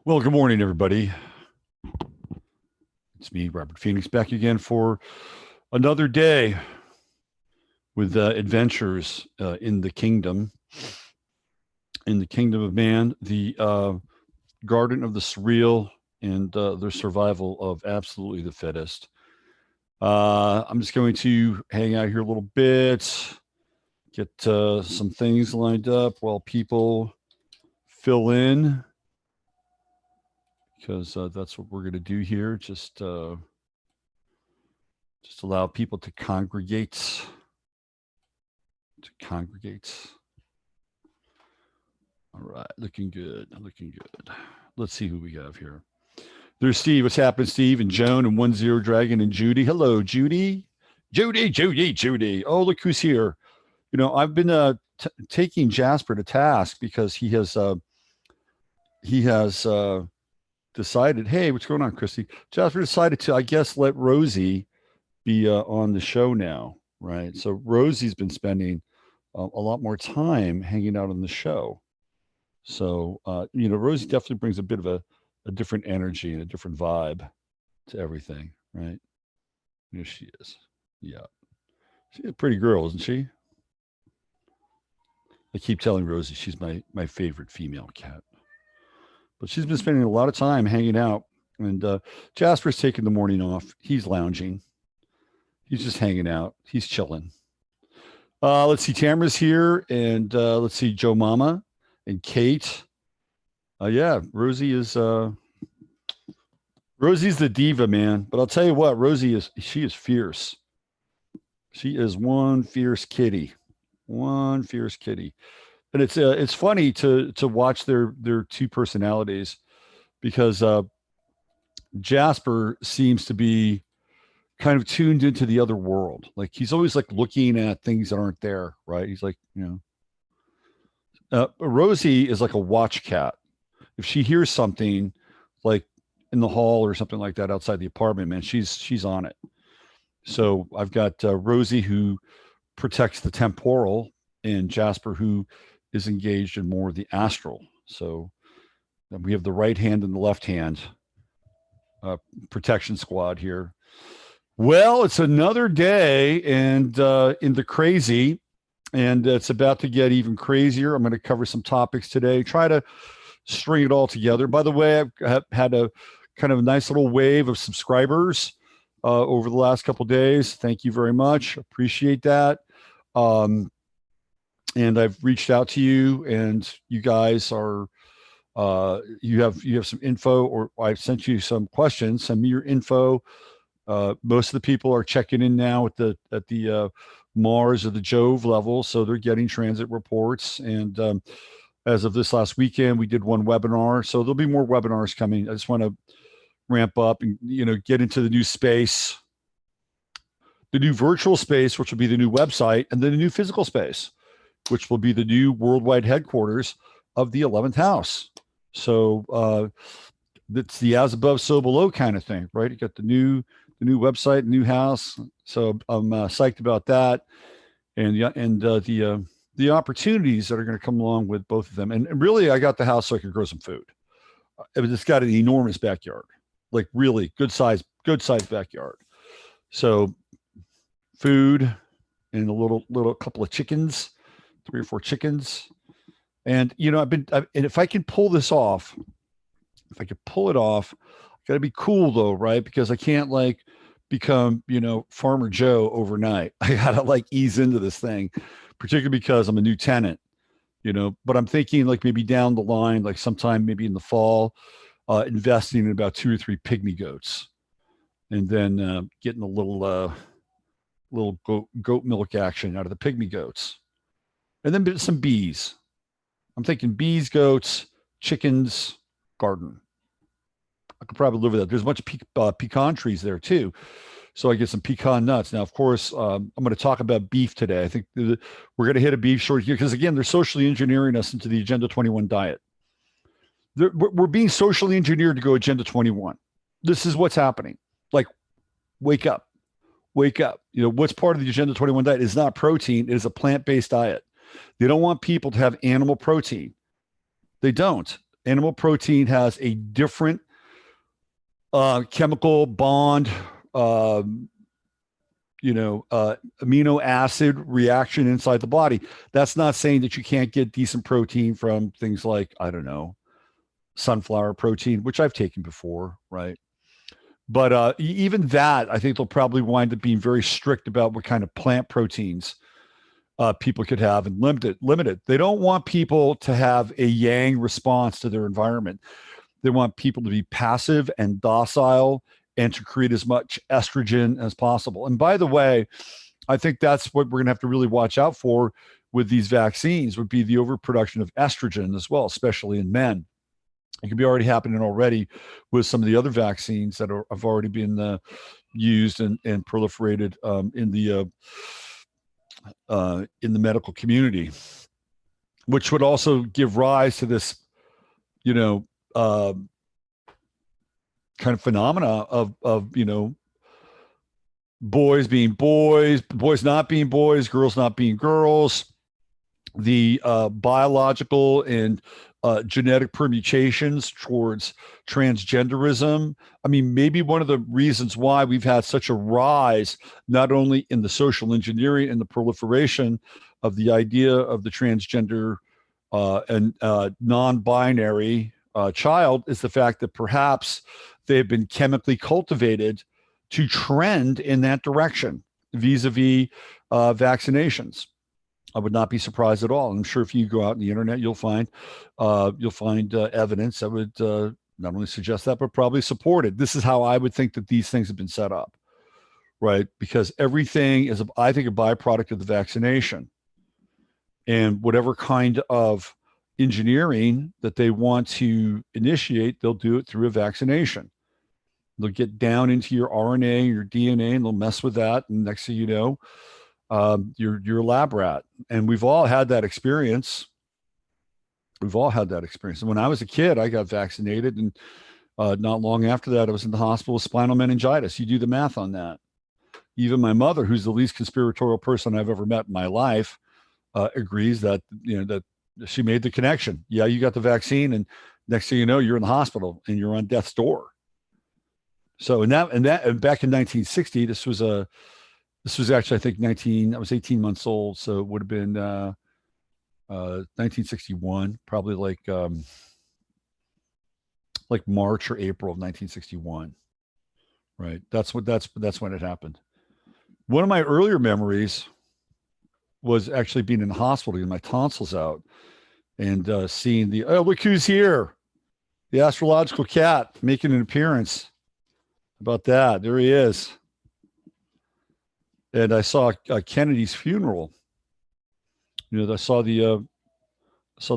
Well, good morning, everybody. It's me, Robert Phoenix, back again for another day with adventures in the kingdom of man, the garden of the surreal, and the survival of absolutely the fittest. I'm just going to hang out here a little bit, get some things lined up while people fill in, because that's what we're going to do here. Just allow people to congregate. To congregate. All right, looking good. Looking good. Let's see who we have here. There's Steve. What's happening, Steve? And Joan and 10 Dragon and Judy. Hello, Judy. Judy. Oh, look who's here. I've been taking Jasper to task because he has decided. Hey, what's going on, Christy? Jasper decided to, I guess, let Rosie be on the show now, right? So Rosie's been spending a lot more time hanging out on the show. So, Rosie definitely brings a bit of a different energy and a different vibe to everything, right? Here she is. Yeah. She's a pretty girl, isn't she? I keep telling Rosie she's my favorite female cat. But she's been spending a lot of time hanging out. And Jasper's taking the morning off. He's lounging. He's just hanging out. He's chilling. Let's see. Tamara's here. And let's see. Joe Mama and Kate. Yeah, Rosie's the diva, man. But I'll tell you what, she is fierce. She is one fierce kitty. One fierce kitty. And it's funny to watch their two personalities because Jasper seems to be kind of tuned into the other world. Like he's always like looking at things that aren't there, right? He's like, Rosie is like a watch cat. If she hears something like in the hall or something like that outside the apartment, man, she's on it. So I've got Rosie who protects the temporal, and Jasper who is engaged in more of the astral. So we have the right hand and the left hand protection squad here. Well, it's another day and in the crazy, and it's about to get even crazier. I'm going to cover some topics today, try to string it all together. By the way, I've had a kind of a nice little wave of subscribers over the last couple of days. Thank you very much. Appreciate that. And I've reached out to you, and you guys are you have some info, or I've sent you some questions. Send me your info. Most of the people are checking in now at the Mars or the Jove level, so they're getting transit reports. And as of this last weekend, we did one webinar, so there'll be more webinars coming. I just want to ramp up and get into the new space, the new virtual space, which will be the new website, and then the new physical space, which will be the new worldwide headquarters of the 11th house. So it's the as above, so below kind of thing, right? You got the new website, new house. So I'm psyched about that, and the opportunities that are going to come along with both of them. And really, I got the house so I could grow some food. It's got an enormous backyard, like really good size backyard. So food and a little couple of chickens, 3 or 4 chickens. And and if I can pull this off, if I could pull it off, got to be cool though, right? Because I can't like become, Farmer Joe overnight. I got to like ease into this thing, particularly because I'm a new tenant, but I'm thinking like maybe down the line, like sometime maybe in the fall, investing in about 2 or 3 pygmy goats, and then getting a little goat milk action out of the pygmy goats, and then some bees. I'm thinking bees, goats, chickens, garden. I could probably live with that. There's a bunch of pecan trees there too, so I get some pecan nuts. Now, of course, I'm going to talk about beef today. I think we're going to hit a beef shortage here because, again, they're socially engineering us into the Agenda 21 diet. We're being socially engineered to go Agenda 21. This is what's happening. Like, wake up. What's part of the Agenda 21 diet is not protein. It is a plant-based diet. They don't want people to have animal protein. They don't. Animal protein has a different chemical bond, um, amino acid reaction inside the body. That's not saying that you can't get decent protein from things like, I don't know, sunflower protein, which I've taken before, right? But even that, I think they'll probably wind up being very strict about what kind of plant proteins people could have and limited. They don't want people to have a yang response to their environment. They want people to be passive and docile and to create as much estrogen as possible. And by the way, I think that's what we're going to have to really watch out for with these vaccines would be the overproduction of estrogen as well, especially in men. It could be already happening already with some of the other vaccines that have already been used and proliferated in the medical community, which would also give rise to this, kind of phenomena of boys being boys, boys not being boys, girls not being girls, the biological and genetic permutations towards transgenderism. I mean, maybe one of the reasons why we've had such a rise, not only in the social engineering and the proliferation of the idea of the transgender and non-binary child, is the fact that perhaps they've been chemically cultivated to trend in that direction vis-a-vis vaccinations. I would not be surprised at all. I'm sure if you go out on the internet, you'll find evidence that would not only suggest that, but probably support it. This is how I would think that these things have been set up, right? Because everything is, I think, a byproduct of the vaccination, and whatever kind of engineering that they want to initiate, they'll do it through a vaccination. They'll get down into your RNA, your DNA, and they'll mess with that. And next thing you know, you're a lab rat. And we've all had that experience. We've all had that experience. And when I was a kid, I got vaccinated, and not long after that, I was in the hospital with spinal meningitis. You do the math on that. Even my mother, who's the least conspiratorial person I've ever met in my life, agrees that that she made the connection. Yeah, you got the vaccine, and next thing you know, you're in the hospital and you're on death's door. So and back in 1960, this was actually, I think I was 18 months old, so it would have been 1961, probably like March or April of 1961. Right. That's when it happened. One of my earlier memories was actually being in the hospital getting my tonsils out and seeing look who's here. The astrological cat making an appearance. How about that? There he is. And I saw Kennedy's funeral. I saw the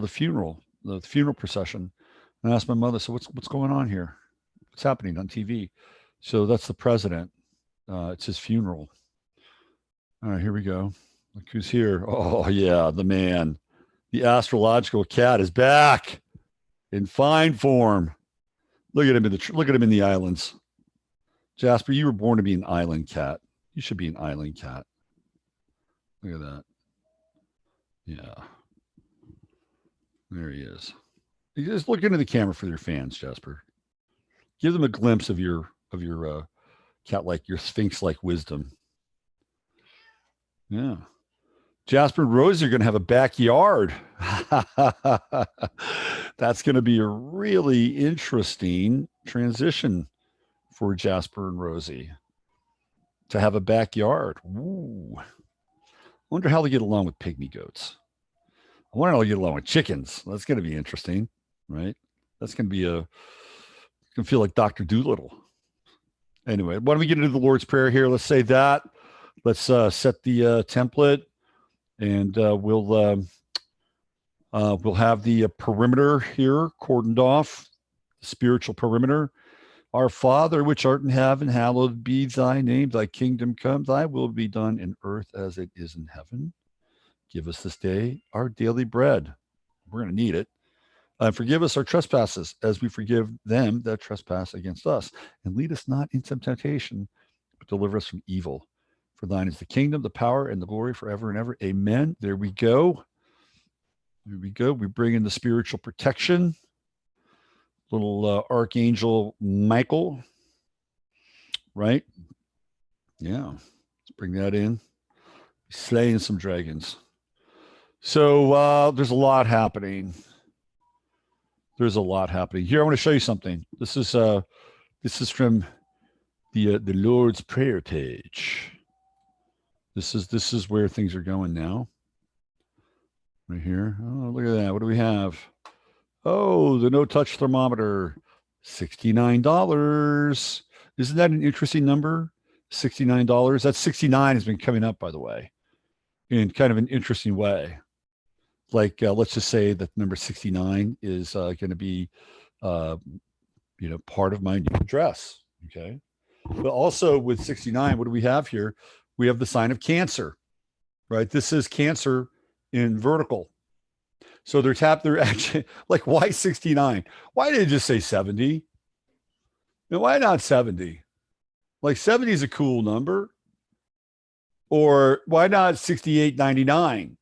funeral, the funeral procession. And I asked my mother, so what's going on here? What's happening on TV? So that's the president. It's his funeral. All right, here we go. Look who's here. Oh yeah, the man. The astrological cat is back in fine form. Look at him in the islands. Jasper, you were born to be an island cat. You should be an island cat. Look at that. Yeah. There he is. You just look into the camera for your fans, Jasper. Give them a glimpse of your cat-like, your sphinx-like wisdom. Yeah. Jasper and Rosie are going to have a backyard. That's going to be a really interesting transition for Jasper and Rosie to have a backyard. Ooh. I wonder how they get along with pygmy goats. I wonder how they get along with chickens. That's going to be interesting, right? That's going to be going to feel like Dr. Doolittle. Anyway, why don't we get into the Lord's Prayer here? Let's say that. Let's set the template, and we'll have the perimeter here cordoned off, the spiritual perimeter. Our Father, which art in heaven, hallowed be thy name. Thy kingdom come, thy will be done in earth as it is in heaven. Give us this day our daily bread. We're going to need it. Forgive us our trespasses as we forgive them that trespass against us. And lead us not into temptation, but deliver us from evil. For thine is the kingdom, the power, and the glory forever and ever. Amen. There we go. There we go. We bring in the spiritual protection. little Archangel Michael, right? Yeah, let's bring that in. Slaying some dragons. So there's a lot happening. There's a lot happening here. I want to show you something. This is from the Lord's Prayer page. This is where things are going now. Right here. Oh, look at that. What do we have? Oh, the no touch thermometer, $69. Isn't that an interesting number? $69. That 69 has been coming up, by the way, in kind of an interesting way. Like, let's just say that number 69 is going to be, part of my new address. Okay. But also with 69, what do we have here? We have the sign of Cancer, right? This is Cancer in vertical. So they're actually like, why 69? Why did they just say 70? And why not 70? Like 70 is a cool number. Or why not 68.99?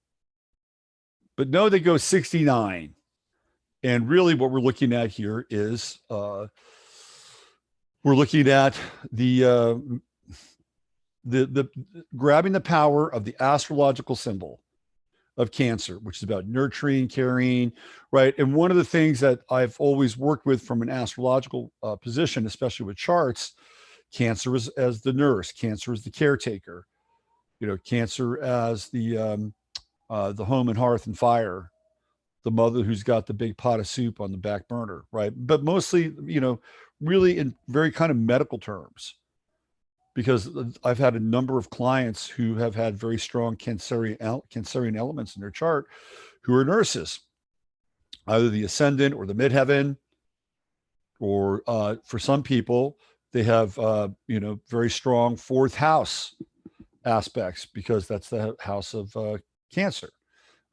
But no, they go 69. And really what we're looking at here is we're looking at the grabbing the power of the astrological symbol of Cancer, which is about nurturing, caring, right? And one of the things that I've always worked with from an astrological position, especially with charts, Cancer is as the nurse, Cancer is the caretaker, Cancer as the home and hearth and fire, the mother who's got the big pot of soup on the back burner, right? But mostly, really in very kind of medical terms, because I've had a number of clients who have had very strong Cancerian elements in their chart who are nurses, either the ascendant or the midheaven, or for some people, they have, very strong fourth house aspects because that's the house of Cancer.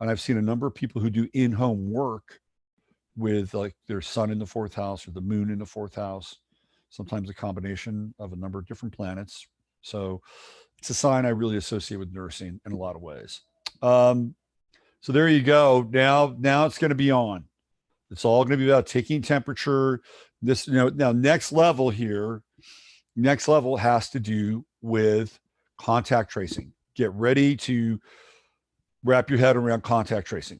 And I've seen a number of people who do in-home work with like their sun in the fourth house or the moon in the fourth house, sometimes a combination of a number of different planets. So it's a sign I really associate with nursing in a lot of ways. So there you go. Now it's going to be on. It's all going to be about taking temperature. This, now next level here, next level has to do with contact tracing. Get ready to wrap your head around contact tracing.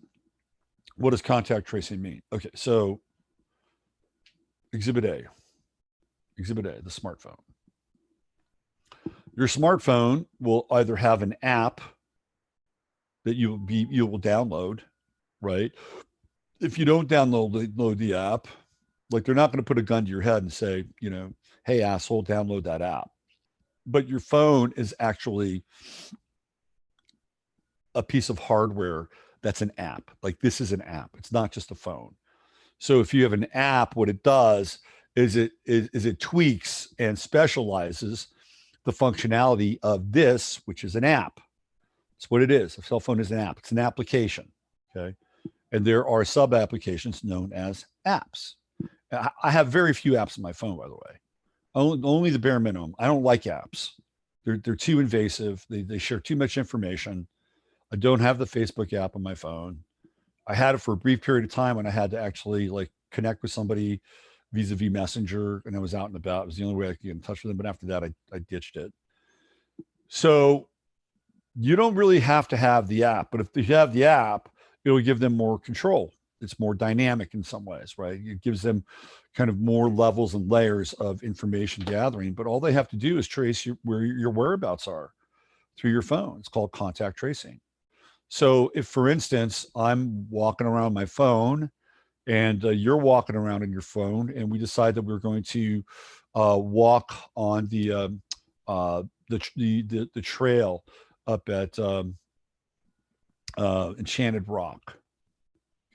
What does contact tracing mean? Okay, so Exhibit A, the smartphone. Your smartphone will either have an app that you will download, right? If you don't download the app, like they're not going to put a gun to your head and say, hey asshole, download that app. But your phone is actually a piece of hardware that's an app. Like this is an app. It's not just a phone. So if you have an app, what it does is it tweaks and specializes the functionality of this, which is an app. That's what it is. A cell phone is an app. It's an application. Okay. And there are sub applications known as apps. I have very few apps on my phone, by the way. Only the bare minimum. I don't like apps. They're too invasive. They share too much information. I don't have the Facebook app on my phone. I had it for a brief period of time when I had to actually like connect with somebody vis-a-vis Messenger, and I was out and about. It was the only way I could get in touch with them. But after that, I ditched it. So you don't really have to have the app, but if you have the app, it'll give them more control. It's more dynamic in some ways, right? It gives them kind of more levels and layers of information gathering, but all they have to do is trace where your whereabouts are through your phone. It's called contact tracing. So if, for instance, I'm walking around my phone and you're walking around in your phone, and we decide that we're going to walk on the trail up at Enchanted Rock.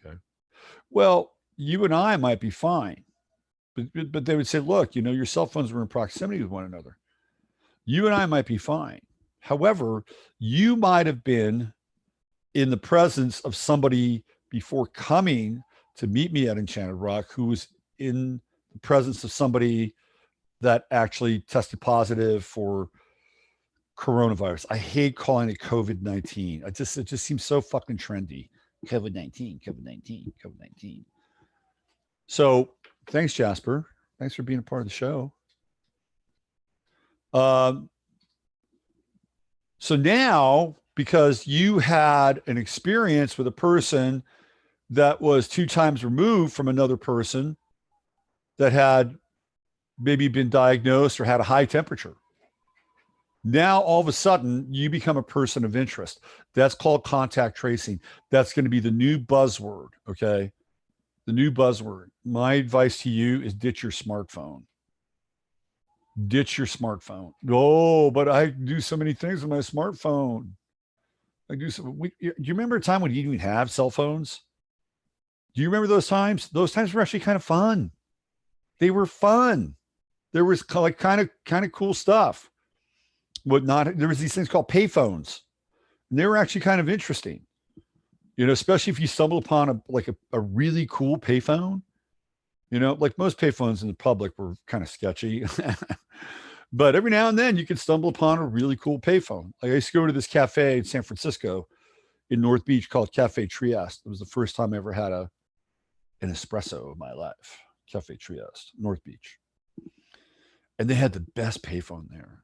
Okay. Well, you and I might be fine, but they would say, look, your cell phones were in proximity with one another. You and I might be fine. However, you might have been in the presence of somebody before coming to meet me at Enchanted Rock who was in the presence of somebody that actually tested positive for coronavirus. I hate calling it COVID-19. It just seems so fucking trendy. COVID-19. So Thanks, Jasper. Thanks for being a part of the show. Um, so now, because you had an experience with a person that was 2 times removed from another person that had maybe been diagnosed or had a high temperature, now all of a sudden you become a person of interest. That's called contact tracing. That's going to be the new buzzword. Okay. The new buzzword. My advice to you is ditch your smartphone. Ditch your smartphone. Oh, but I do so many things with my smartphone. I do so. Do you remember a time when you didn't even have cell phones? Do you remember those times? Those times were actually kind of fun. They were fun. There was like kind of cool stuff. There was these things called payphones, and they were actually kind of interesting. Especially if you stumble upon a really cool payphone. Like most payphones in the public were kind of sketchy. But every now and then you could stumble upon a really cool payphone. Like I used to go to this cafe in San Francisco in North Beach called Cafe Trieste. It was the first time I ever had an espresso of my life. Cafe Trieste, North Beach. And they had the best payphone there.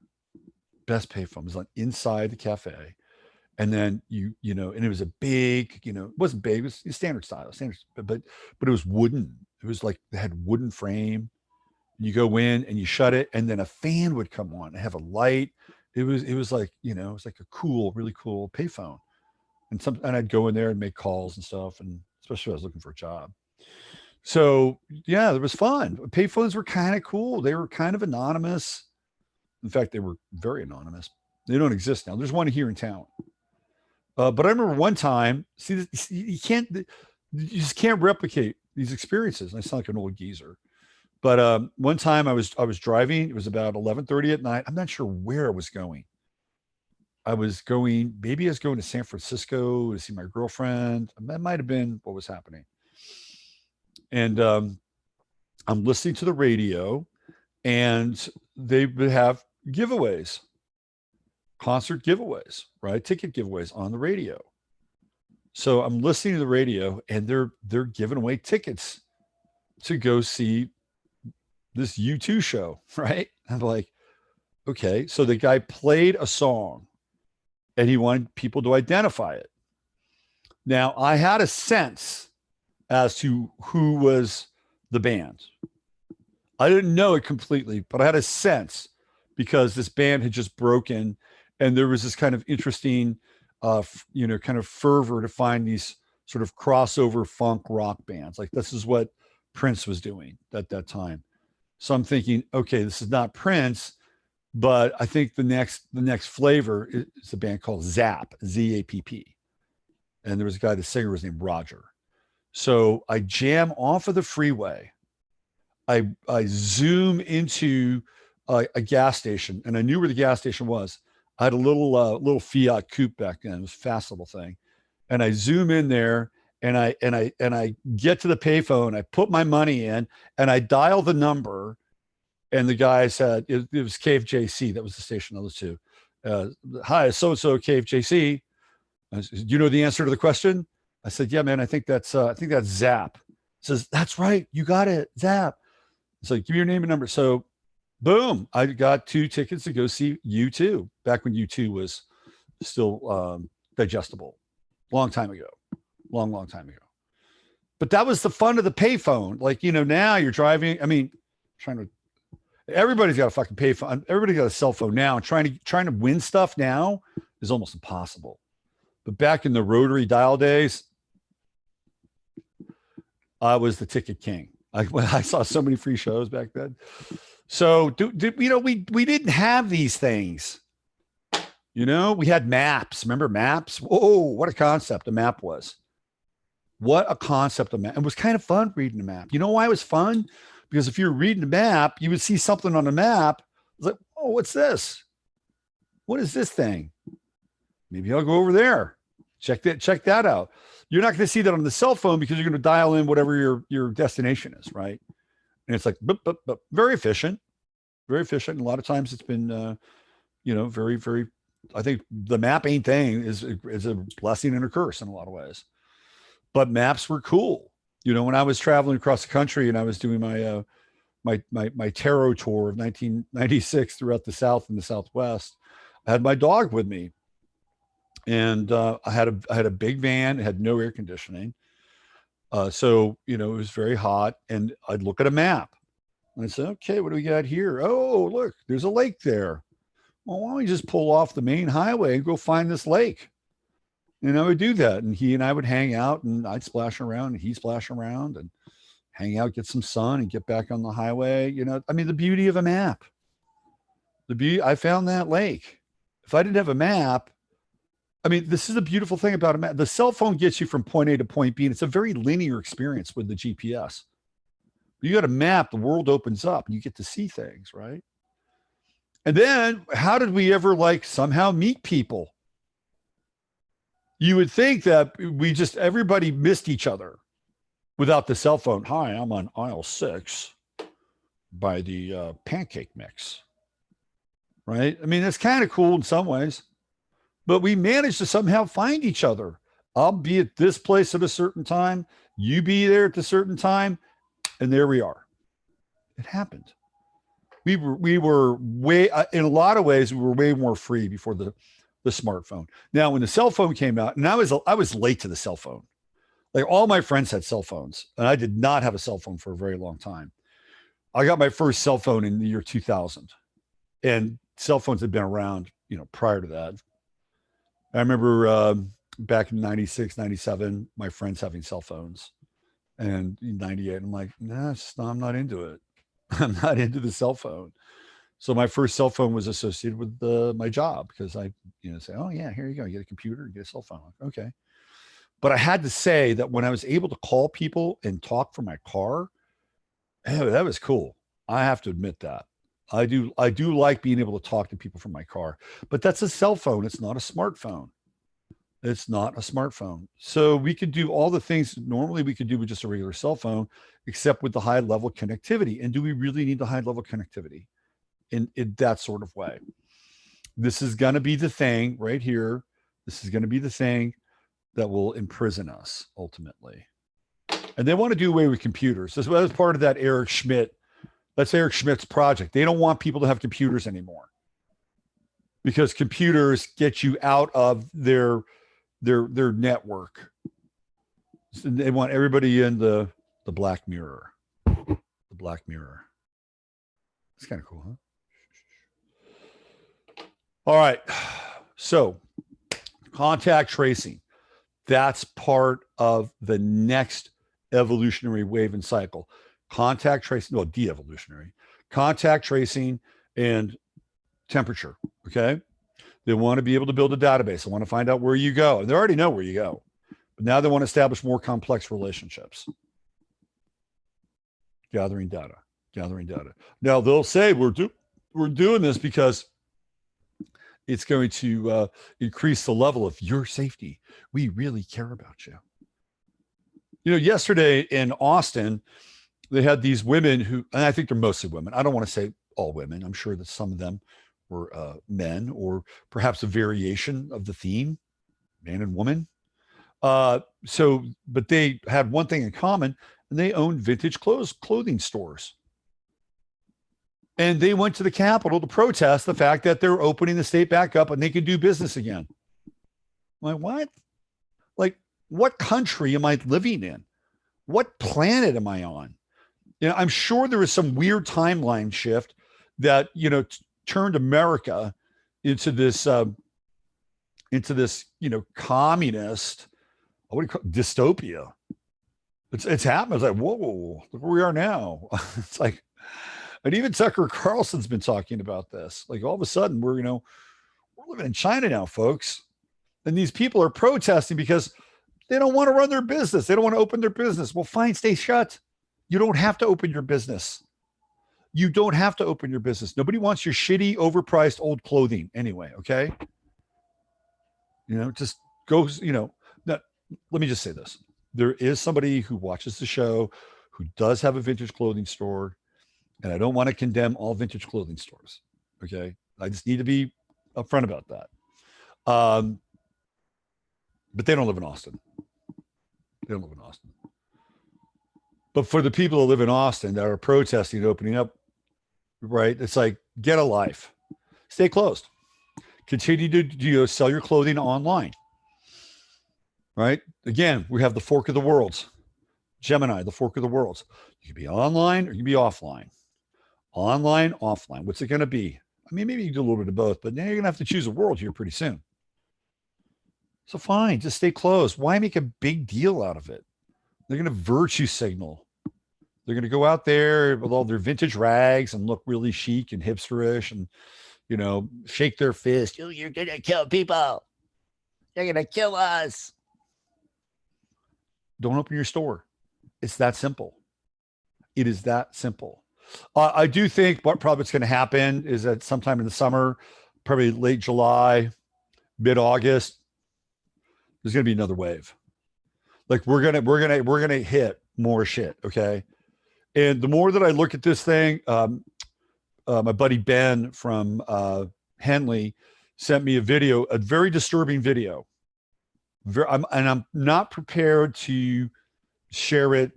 Best payphone. It was like inside the cafe. And then and it was a big, it wasn't big, it was standard style, but it was wooden. It was like they had wooden frame. You go in and you shut it, and then a fan would come on and have a light. It was like, it was like a cool, really cool payphone. And I'd go in there and make calls and stuff, and especially if I was looking for a job. So yeah, it was fun. Payphones were kind of cool. They were kind of anonymous. In fact, they were very anonymous. They don't exist now. There's one here in town. But I remember one time, you just can't replicate these experiences. And I sound like an old geezer. But one time I was driving. It was about 11:30 at night. I'm not sure where I was going. Maybe I was going to San Francisco to see my girlfriend. That might have been what was happening. And I'm listening to the radio, and they would have giveaways. Concert giveaways, right? Ticket giveaways on the radio. So I'm listening to the radio, and they're giving away tickets to go see this U2 show, right? I'm like, okay. So the guy played a song, and he wanted people to identify it. Now I had a sense as to who was the band. I didn't know it completely, but I had a sense because this band had just broken. And there was this kind of interesting, kind of fervor to find these sort of crossover funk rock bands. Like this is what Prince was doing at that time. So I'm thinking, okay, this is not Prince, but I think the next flavor is a band called Zapp, Z-A-P-P. And there was a guy, the singer was named Roger. So I jam off of the freeway. I zoom into a gas station, and I knew where the gas station was. I had a little Fiat coupe back then. It was a fast little thing. And I zoom in there, and I get to the payphone. I put my money in, and I dial the number. And the guy said, it was KFJC. That was the station I was to. Hi, so-and-so KFJC. I said, do you know the answer to the question? I said, yeah, man, I think that's Zapp. He says, that's right. You got it. Zapp. So give me your name and number. So boom, I got 2 tickets to go see U2 back when U2 was still digestible. Long time ago. Long time ago. But that was the fun of the payphone. Like, now you're driving. I mean, everybody's got a fucking payphone. Everybody's got a cell phone now. And trying to win stuff now is almost impossible. But back in the rotary dial days, I was the ticket king. I saw so many free shows back then. So, we didn't have these things. We had maps. Remember maps? Whoa, what a concept a map was. What a concept a map. It was kind of fun reading a map. You know why it was fun? Because if you're reading a map, you would see something on the map. It's like, oh, what's this? What is this thing? Maybe I'll go over there. Check that out. You're not going to see that on the cell phone because you're going to dial in whatever your destination is, right? And it's like, very efficient, very efficient. And a lot of times it's been, very, very, I think the mapping thing is a blessing and a curse in a lot of ways. But maps were cool. You know, when I was traveling across the country and I was doing my tarot tour of 1996 throughout the South and the Southwest, I had my dog with me, and I had a big van. It had no air conditioning, so you know it was very hot. And I'd look at a map and I said, "Okay, what do we got here? Oh, look, there's a lake there. Well, why don't we just pull off the main highway and go find this lake?" And I would do that, and he and I would hang out, and I'd splash around, and he'd splash around, and hang out, get some sun, and get back on the highway. You know, I mean, the beauty of a map. The beauty. I found that lake. If I didn't have a map, I mean, this is a beautiful thing about a map. The cell phone gets you from point A to point B, and it's a very linear experience with the GPS. You got a map, the world opens up, and you get to see things, right? And then, how did we ever like somehow meet people? You would think that we just everybody missed each other without the cell phone. Hi, I'm on aisle 6 by the pancake mix, right? I mean, that's kind of cool in some ways, but we managed to somehow find each other. I'll be at this place at a certain time, you be there at a certain time, and there we are. It happened. We were way in a lot of ways we were way more free before the smartphone. Now, when the cell phone came out, and I was late to the cell phone. Like all my friends had cell phones, and I did not have a cell phone for a very long time. I got my first cell phone in the year 2000, and cell phones had been around, you know, prior to that. I remember back in 96, 97, my friends having cell phones, and in 98, I'm like, nah, I'm not into it. I'm not into the cell phone. So my first cell phone was associated with my job because I, you know, say, oh yeah, here you go, you get a computer, you get a cell phone. Okay. But I had to say that when I was able to call people and talk from my car, that was cool. I have to admit that. I do like being able to talk to people from my car, but that's a cell phone. It's not a smartphone. It's not a smartphone. So we could do all the things normally we could do with just a regular cell phone, except with the high level connectivity. And do we really need the high level connectivity in that sort of way? This is going to be the thing right here. This is going to be the thing that will imprison us ultimately. And they want to do away with computers. This was part of that Eric Schmidt. That's Eric Schmidt's project. They don't want people to have computers anymore because computers get you out of their network. So they want everybody in the black mirror. The black mirror. It's kind of cool, huh? All right. So contact tracing. That's part of the next evolutionary wave and cycle. Contact tracing, no, de-evolutionary. Contact tracing and temperature, okay? They want to be able to build a database. They want to find out where you go. And they already know where you go. But now they want to establish more complex relationships. Gathering data. Now they'll say we're doing this because it's going to increase the level of your safety. We really care about you. You know, yesterday in Austin, they had these women who, and I think they're mostly women. I don't want to say all women. I'm sure that some of them were men, or perhaps a variation of the theme, man and woman. But they had one thing in common, and they owned vintage clothing stores. And they went to the Capitol to protest the fact that they're opening the state back up and they can do business again. I'm like, what? Like, what country am I living in? What planet am I on? You know, I'm sure there was some weird timeline shift that, you know, turned America into this, you know, communist, what do you call it, dystopia. It's happened. It's like, whoa, look where we are now. It's like, and even Tucker Carlson's been talking about this. Like all of a sudden we're living in China now, folks. And these people are protesting because they don't want to run their business. They don't want to open their business. Well, fine, stay shut. You don't have to open your business. You don't have to open your business. Nobody wants your shitty, overpriced old clothing anyway. Okay. You know, just go, you know, now, let me just say this. There is somebody who watches the show who does have a vintage clothing store. And I don't want to condemn all vintage clothing stores. Okay. I just need to be upfront about that. But they don't live in Austin. They don't live in Austin. But for the people that live in Austin that are protesting opening up, right? It's like, get a life, stay closed, continue to sell your clothing online, right? Again, we have the fork of the worlds, Gemini, the fork of the worlds. You can be online or you can be offline. Online, offline. What's it going to be? I mean, maybe you can do a little bit of both, but now you're going to have to choose a world here pretty soon. So fine, just stay closed. Why make a big deal out of it? They're going to virtue signal. They're going to go out there with all their vintage rags and look really chic and hipsterish and, shake their fist. Oh, you're going to kill people. You're going to kill us. Don't open your store. It's that simple. It is that simple. I do think what probably what's going to happen is that sometime in the summer, probably late July, mid-August, there's going to be another wave. Like we're gonna hit more shit. Okay. And the more that I look at this thing, my buddy Ben from Henley sent me a video, a very disturbing video. I'm not prepared to share it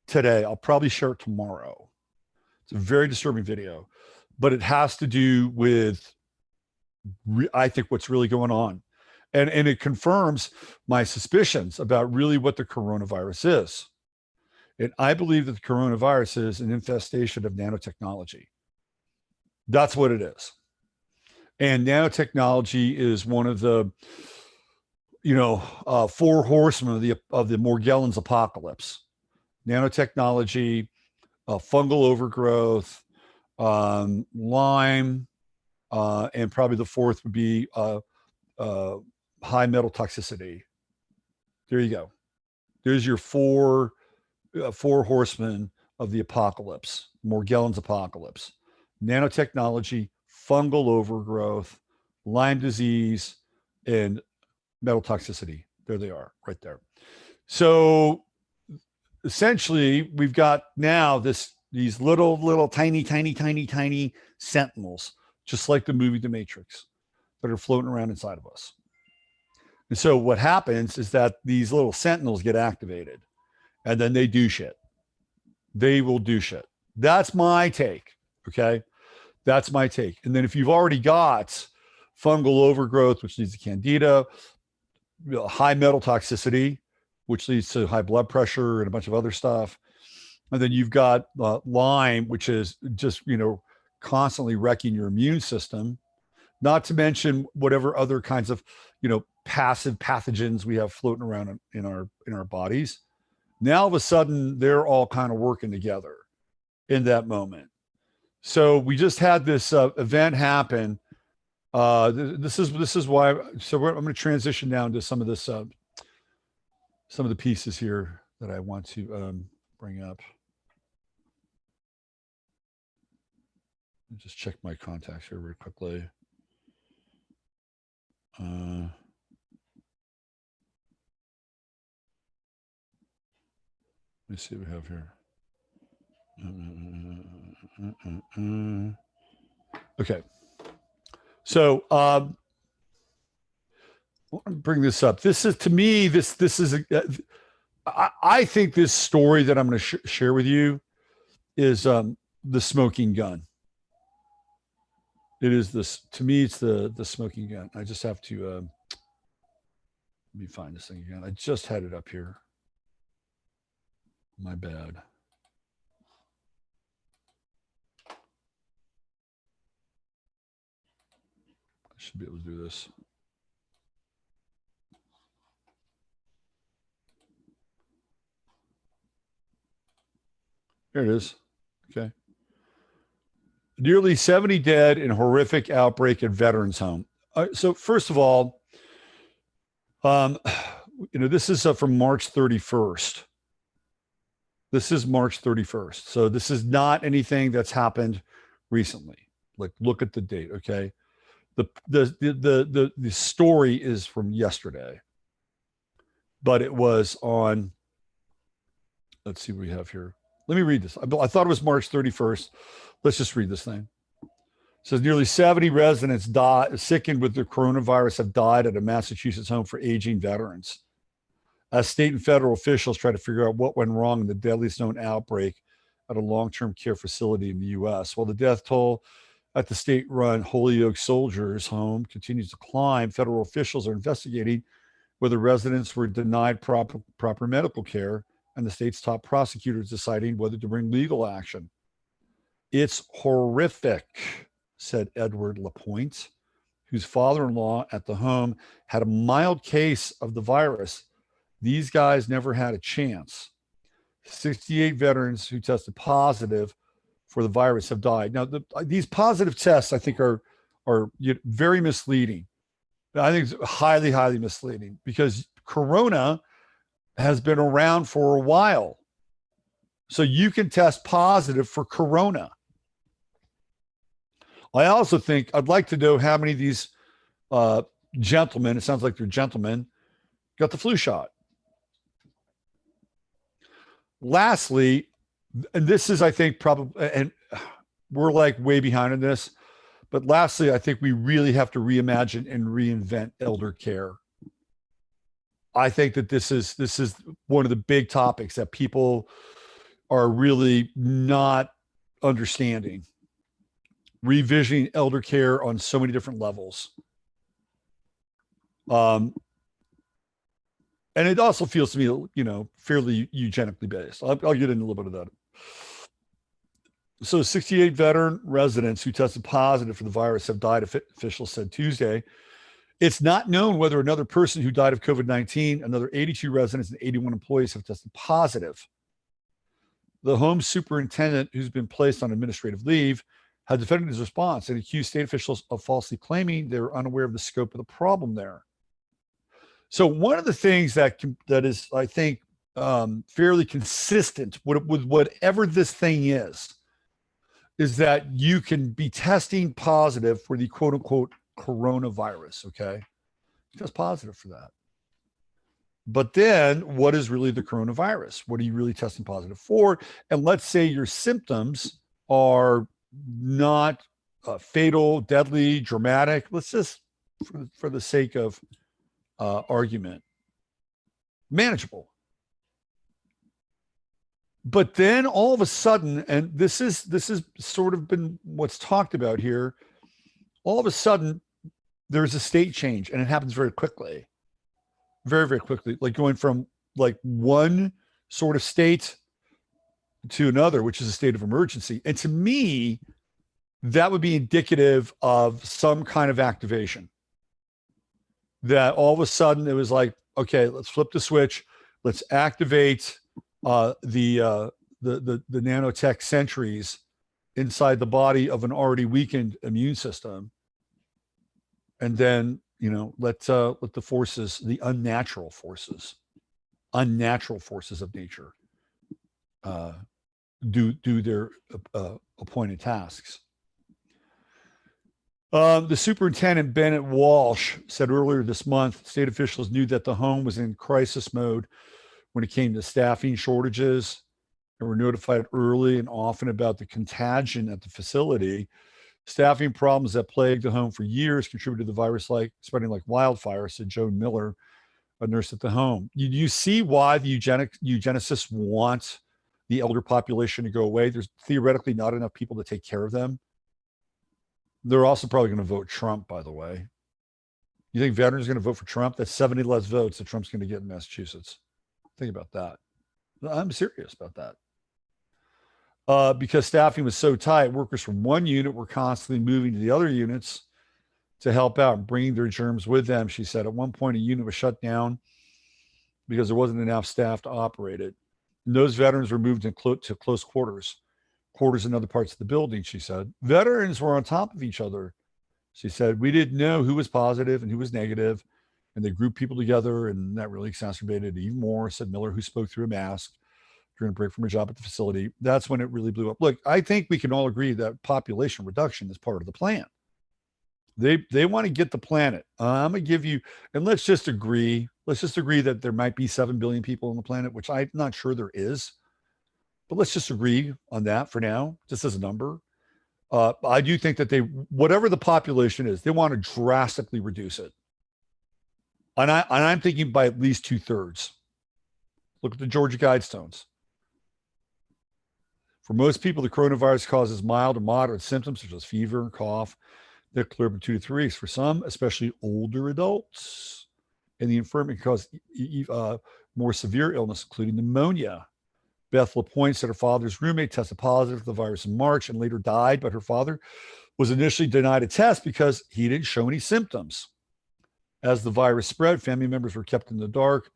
today. I'll probably share it tomorrow. It's a very disturbing video, but it has to do with, I think, what's really going on. And it confirms my suspicions about really what the coronavirus is. And I believe that the coronavirus is an infestation of nanotechnology. That's what it is. And nanotechnology is one of the, four horsemen of the Morgellons apocalypse. Nanotechnology, fungal overgrowth, Lyme, and probably the fourth would be high metal toxicity. There you go. There's your four horsemen of the apocalypse, Morgellons apocalypse: nanotechnology, fungal overgrowth, Lyme disease, and metal toxicity. There they are, right there. So essentially, we've got now these little tiny sentinels, just like the movie The Matrix, that are floating around inside of us. And so what happens is that these little sentinels get activated and then they do shit. They will do shit. That's my take. Okay. That's my take. And then if you've already got fungal overgrowth, which leads to candida, high metal toxicity, which leads to high blood pressure and a bunch of other stuff. And then you've got Lyme, which is just, constantly wrecking your immune system, not to mention whatever other kinds of, passive pathogens we have floating around in our bodies. Now, all of a sudden, they're all kind of working together in that moment. So we just had this event happen. This is why. So I'm going to transition down to some of this, some of the pieces here that I want to bring up. Let me just check my contacts here very quickly. Let me see what we have here. Okay. So I'll bring this up. This is, to me, this is, I think this story that I'm going to share with you is the smoking gun. It is this, to me, it's the smoking gun. I just have to, let me find this thing again. I just had it up here. My bad. I should be able to do this. There it is. Okay. Nearly 70 dead in horrific outbreak at veterans home. So first of all, this is from March 31st. This is March 31st. So this is not anything that's happened recently. Like, look at the date. Okay. The story is from yesterday, but it was on, let's see what we have here. Let me read this. I thought it was March 31st. Let's just read this thing. It says nearly 70 residents sickened with the coronavirus have died at a Massachusetts home for aging veterans. as state and federal officials try to figure out what went wrong in the deadliest known outbreak at a long-term care facility in the U.S. While the death toll at the state-run Holyoke Soldiers Home continues to climb, federal officials are investigating whether residents were denied proper medical care, and the state's top prosecutor is deciding whether to bring legal action. It's horrific, said Edward Lapointe, whose father-in-law at the home had a mild case of the virus. These guys never had a chance. 68 veterans who tested positive for the virus have died. Now, these positive tests, I think, are very misleading. I think it's highly, highly misleading because Corona has been around for a while. So you can test positive for Corona. I also think I'd like to know how many of these gentlemen, it sounds like they're gentlemen, got the flu shot. Lastly, and this is, I think, probably, and we're like way behind in this, but lastly, I think we really have to reimagine and reinvent elder care. I think that this is one of the big topics that people are really not understanding. Revisiting elder care on so many different levels. And it also feels to me, fairly eugenically based. I'll get into a little bit of that. So 68 veteran residents who tested positive for the virus have died, officials said Tuesday. It's not known whether another person who died of COVID-19, another 82 residents and 81 employees have tested positive. The home superintendent, who's been placed on administrative leave, had defended his response and accused state officials of falsely claiming they were unaware of the scope of the problem there. So one of the things that is, I think, fairly consistent with whatever this thing is that you can be testing positive for the quote unquote coronavirus. Okay. Test positive for that. But then what is really the coronavirus? What are you really testing positive for? And let's say your symptoms are not fatal, deadly, dramatic. Let's just, for the sake of argument, manageable. But then all of a sudden, and this is sort of been what's talked about here, all of a sudden there's a state change, and it happens very quickly. Very, very quickly, like going from like one sort of state to another, which is a state of emergency. And to me, that would be indicative of some kind of activation. That all of a sudden it was like, okay, let's flip the switch. Let's activate the nanotech sentries inside the body of an already weakened immune system. And then, let the forces, the unnatural forces of nature do their appointed tasks. The superintendent, Bennett Walsh, said earlier this month, state officials knew that the home was in crisis mode when it came to staffing shortages and were notified early and often about the contagion at the facility. Staffing problems that plagued the home for years contributed to the virus spreading like wildfire, said Joan Miller, a nurse at the home. You see why the eugenicists want the elder population to go away. There's theoretically not enough people to take care of them. They're also probably going to vote Trump, by the way. You think veterans are going to vote for Trump? That's 70 less votes that Trump's going to get in Massachusetts. Think about that. I'm serious about that. Because staffing was so tight, workers from one unit were constantly moving to the other units to help out and bringing their germs with them, she said. At one point, a unit was shut down because there wasn't enough staff to operate it. And those veterans were moved to close quarters in other parts of the building, she said. Veterans were on top of each other. She said, we didn't know who was positive and who was negative, and they grouped people together, and that really exacerbated it even more, said Miller, who spoke through a mask during a break from her job at the facility. That's when it really blew up. Look, I think we can all agree that population reduction is part of the plan. They want to get the planet. I'm going to give you, and let's just agree that there might be 7 billion people on the planet, which I'm not sure there is. But let's just agree on that for now, just as a number. I do think that whatever the population is, they want to drastically reduce it. And I'm thinking by at least 2/3. Look at the Georgia Guidestones. For most people, the coronavirus causes mild or moderate symptoms such as fever and cough that clear up in 2 to 3 weeks. For some, especially older adults, and the infirmity can cause more severe illness, including pneumonia. Beth LaPointe said her father's roommate tested positive for the virus in March and later died, but her father was initially denied a test because he didn't show any symptoms. As the virus spread, family members were kept in the dark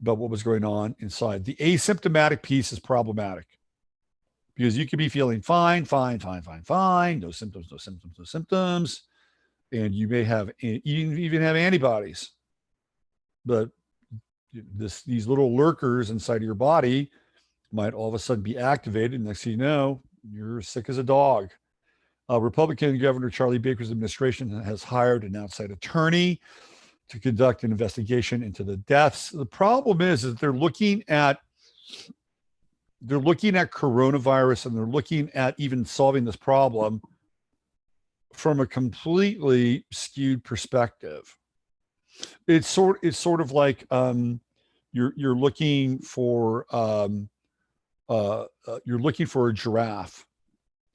about what was going on inside. The asymptomatic piece is problematic because you could be feeling fine, no symptoms, and you may have even have antibodies, but these little lurkers inside of your body might all of a sudden be activated. And next thing you know, you're sick as a dog. Republican Governor Charlie Baker's administration has hired an outside attorney to conduct an investigation into the deaths. The problem is that they're looking at coronavirus, and they're looking at even solving this problem from a completely skewed perspective. It's sort of like you're looking for a giraffe,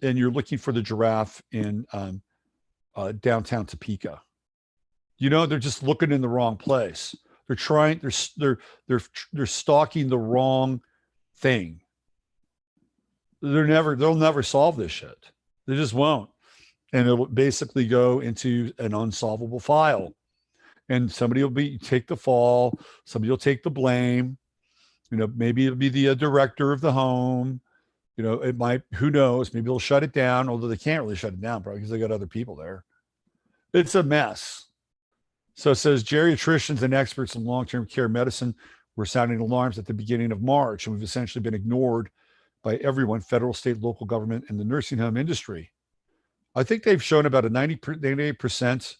and you're looking for the giraffe in downtown Topeka. They're just looking in the wrong place. They're stalking the wrong thing. They'll never solve this shit. They just won't. And it'll basically go into an unsolvable file. And somebody will take the fall. Somebody will take the blame. Maybe it'll be the director of the home. It might, who knows, maybe they'll shut it down, although they can't really shut it down probably because they got other people there. It's a mess. So it says geriatricians and experts in long-term care medicine were sounding alarms at the beginning of March, and we've essentially been ignored by everyone, federal, state, local government, and the nursing home industry. I think they've shown about a 98%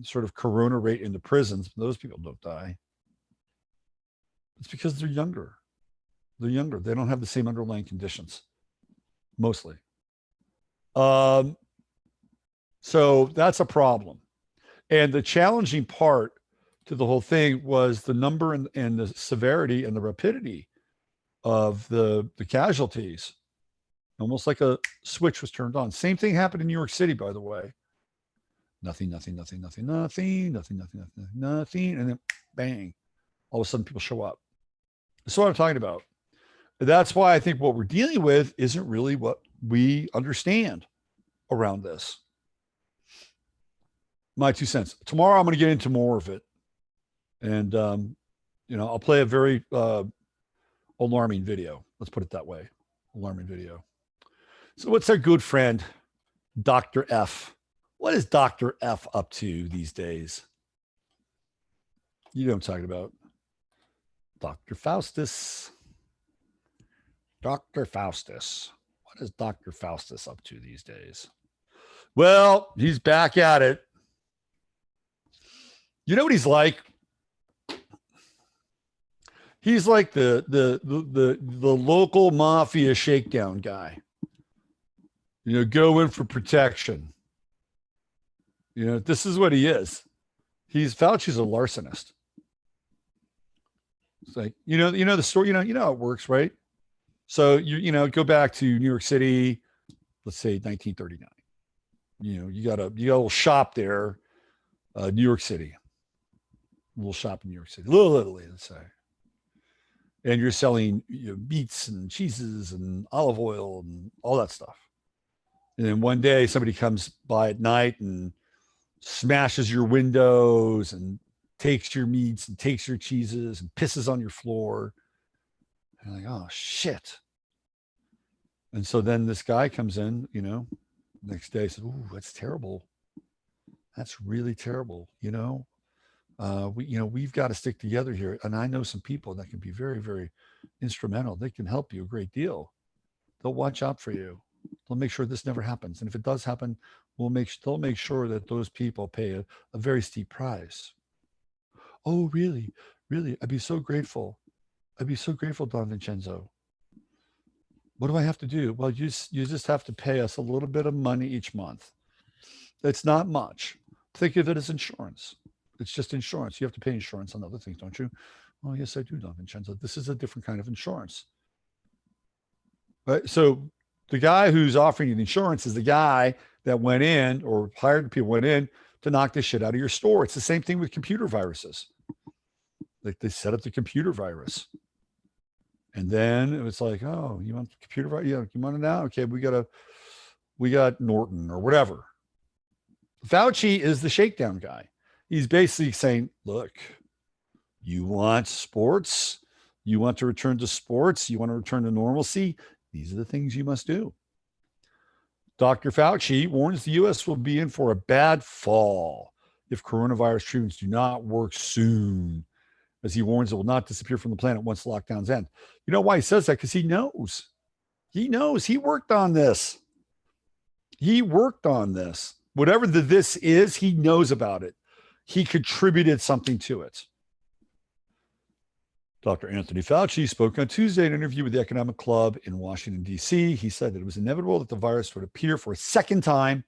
sort of corona rate in the prisons. Those people don't die. It's because they're younger. They're younger. They don't have the same underlying conditions, mostly. So that's a problem. And the challenging part to the whole thing was the number and the severity and the rapidity of the casualties. Almost like a switch was turned on. Same thing happened in New York City, by the way. Nothing. And then bang, all of a sudden people show up. That's what I'm talking about. That's why I think what we're dealing with isn't really what we understand around this. My 2 cents. Tomorrow I'm going to get into more of it. And, I'll play a very alarming video. Let's put it that way. Alarming video. So what's our good friend, Dr. F? What is Dr. F up to these days? You know what I'm talking about. Dr. Faustus. Dr. Faustus. What is Dr. Faustus up to these days? Well, he's back at it. You know what he's like? He's like the local mafia shakedown guy. Go in for protection. This is what he is. Fauci's a larcenist. It's like, the story, you know how it works, right? So go back to New York City, let's say 1939. You got a little shop there, New York City. A little shop in New York City. Little Italy, let's say. And you're selling meats and cheeses and olive oil and all that stuff. And then one day somebody comes by at night and smashes your windows and takes your meats and takes your cheeses and pisses on your floor. And like, oh shit. And so then this guy comes in, next day says, "Ooh, that's terrible. That's really terrible. We've got to stick together here. And I know some people that can be very, very instrumental. They can help you a great deal. They'll watch out for you. They'll make sure this never happens. And if it does happen, they'll make sure that those people pay a very steep price." Oh, really? Really? I'd be so grateful. Don Vincenzo. What do I have to do? Well, you just have to pay us a little bit of money each month. It's not much. Think of it as insurance. It's just insurance. You have to pay insurance on other things, don't you? Oh, yes, I do, Don Vincenzo. This is a different kind of insurance. Right. So the guy who's offering you the insurance is the guy that went in or hired people went in to knock the shit out of your store. It's the same thing with computer viruses. Like they set up the computer virus. And then it was like, oh, you want the computer virus? Yeah, you want it now? Okay, we got Norton or whatever. Fauci is the shakedown guy. He's basically saying, look, you want sports? You want to return to sports? You want to return to normalcy? These are the things you must do. Dr. Fauci warns the U.S. will be in for a bad fall if coronavirus treatments do not work soon, as he warns it will not disappear from the planet once lockdowns end. You know why he says that? Because he knows. He knows. He worked on this. He worked on this. Whatever this is, he knows about it. He contributed something to it. Dr. Anthony Fauci spoke on Tuesday in an interview with the Economic Club in Washington, D.C. He said that it was inevitable that the virus would appear for a second time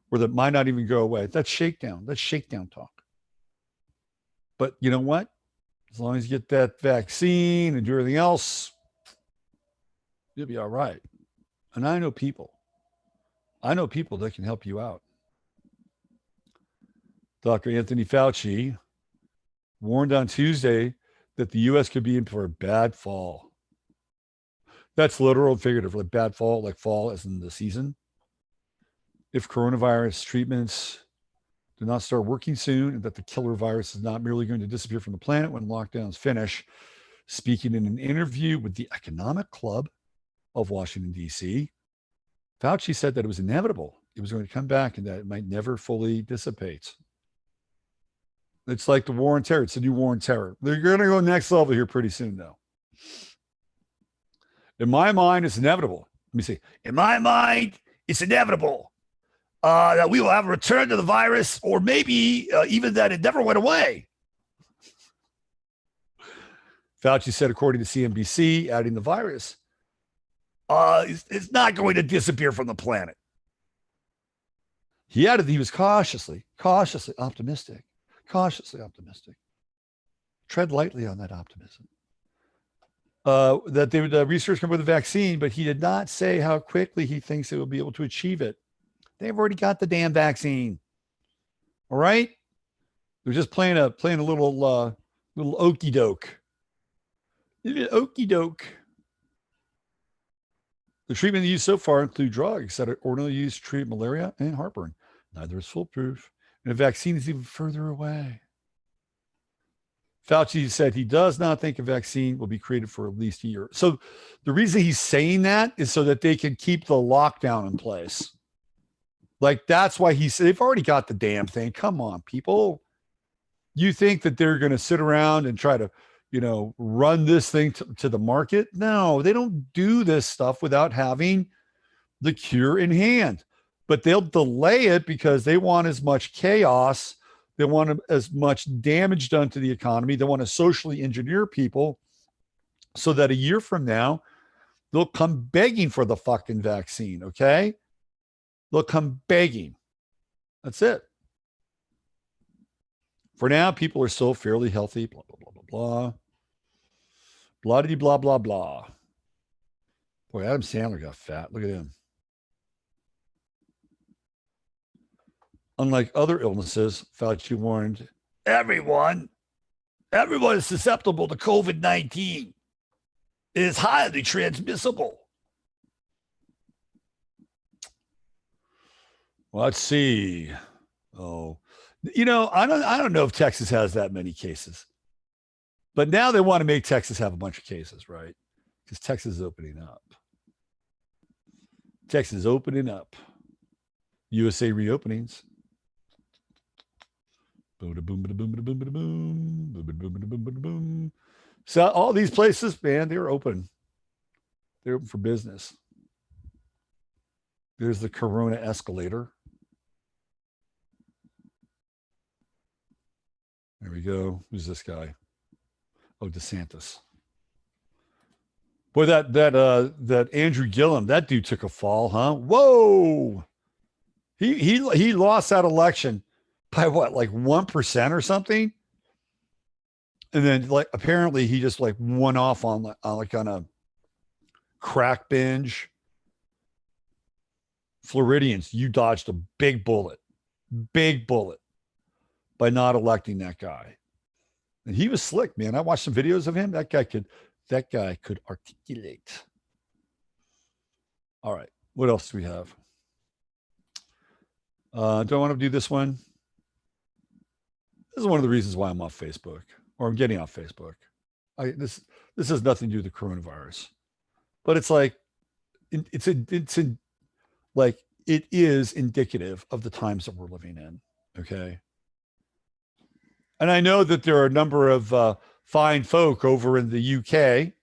or that might not even go away. That's shakedown. That's shakedown talk. But you know what? As long as you get that vaccine and do everything else, you'll be all right. And I know people that can help you out. Dr. Anthony Fauci warned on Tuesday that the U.S. could be in for a bad fall. That's literal and figurative, like bad fall, like fall as in the season. If coronavirus treatments do not start working soon and that the killer virus is not merely going to disappear from the planet when lockdowns finish. Speaking in an interview with the Economic Club of Washington, D.C., Fauci said that it was inevitable. It was going to come back and that it might never fully dissipate. It's like the war on terror. It's a new war on terror. They're going to go next level here pretty soon, though. In my mind, it's inevitable. Let me see. In my mind, it's inevitable that we will have a return to the virus, or maybe even that it never went away. Fauci said, according to CNBC, adding the virus, it's not going to disappear from the planet. He added that he was cautiously optimistic. Cautiously optimistic. Tread lightly on that optimism. That they would research come with a vaccine, but he did not say how quickly he thinks they will be able to achieve it. They've already got the damn vaccine. All right? They're just playing a little okey doke. Okey doke. The treatment used so far include drugs that are ordinarily used to treat malaria and heartburn. Neither is foolproof. And a vaccine is even further away. Fauci said he does not think a vaccine will be created for at least a year. So the reason he's saying that is so that they can keep the lockdown in place. Like, that's why he said they've already got the damn thing. Come on, people. You think that they're going to sit around and try to, run this thing to the market? No, they don't do this stuff without having the cure in hand. But they'll delay it because they want as much chaos. They want as much damage done to the economy. They want to socially engineer people so that a year from now, they'll come begging for the fucking vaccine, okay? They'll come begging. That's it. For now, people are still fairly healthy, blah, blah, blah, blah, blah. Blah, blah, blah. Boy, Adam Sandler got fat. Look at him. Unlike other illnesses, Fauci warned, everyone is susceptible to COVID-19. It is highly transmissible. Well, let's see. Oh, I don't know if Texas has that many cases, but now they want to make Texas have a bunch of cases, right? Because Texas is opening up. Texas is opening up. USA reopenings. So all these places, man, they're open. They're open for business. There's the Corona escalator. There we go. Who's this guy? Oh, DeSantis. Boy, that Andrew Gillum, that dude took a fall, huh? Whoa. He lost that election by what, like 1% or something? And then like apparently he just like went off on like on a crack binge. Floridians, you dodged a big bullet by not electing that guy. And he was slick, man. I watched some videos of him. That guy could articulate. All right. What else do we have? Do I want to do this one? This is one of the reasons why I'm off Facebook, or I'm getting off Facebook. This has nothing to do with the coronavirus, but it's like like it is indicative of the times that we're living in. Okay. And I know that there are a number of fine folk over in the UK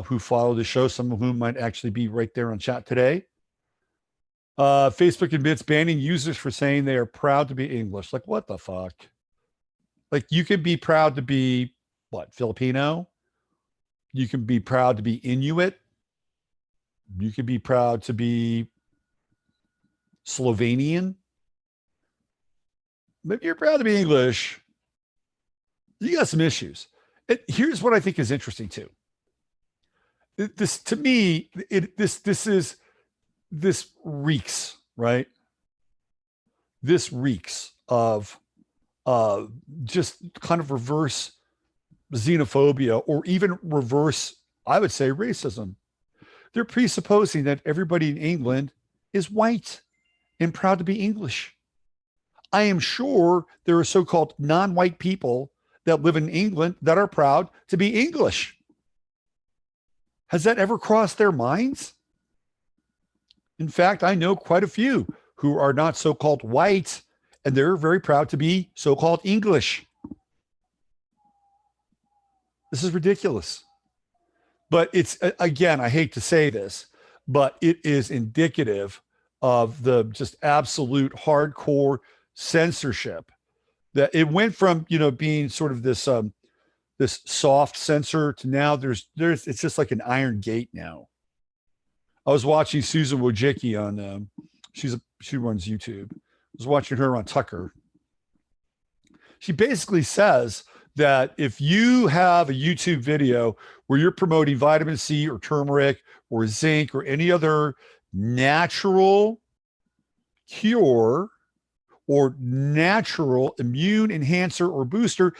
who follow the show, some of whom might actually be right there on chat today. Facebook admits banning users for saying they are proud to be English. Like, what the fuck? Like, you can be proud to be, what, Filipino? You can be proud to be Inuit. You can be proud to be Slovenian. Maybe you're proud to be English. You got some issues. Here's what I think is interesting too. This to me, this reeks, right? This reeks of just kind of reverse xenophobia, or even reverse, I would say, racism. They're presupposing that everybody in England is white and proud to be English. I am sure there are so-called non-white people that live in England that are proud to be English. Has that ever crossed their minds? In fact, I know quite a few who are not so-called white, and they're very proud to be so-called English. This is ridiculous. But it's, again, I hate to say this, but it is indicative of the just absolute hardcore censorship that it went from, being sort of this this soft censor to now there's it's just like an iron gate now. I was watching Susan Wojcicki on she runs YouTube. I was watching her on Tucker. She basically says that if you have a YouTube video where you're promoting vitamin C or turmeric or zinc or any other natural cure or natural immune enhancer or booster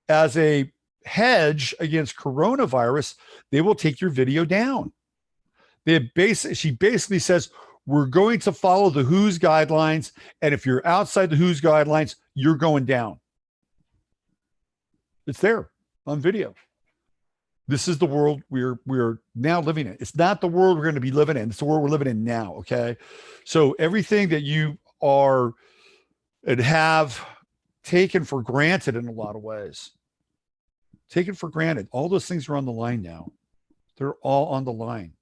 as a hedge against coronavirus, they will take your video down. She basically says, we're going to follow the WHO's guidelines, and if you're outside the WHO's guidelines, you're going down. It's there on video. This is the world we're now living in. It's not the world we're going to be living in. It's the world we're living in now, okay? So everything that you are and have taken for granted in a lot of ways, taken for granted, all those things are on the line now. They're all on the line.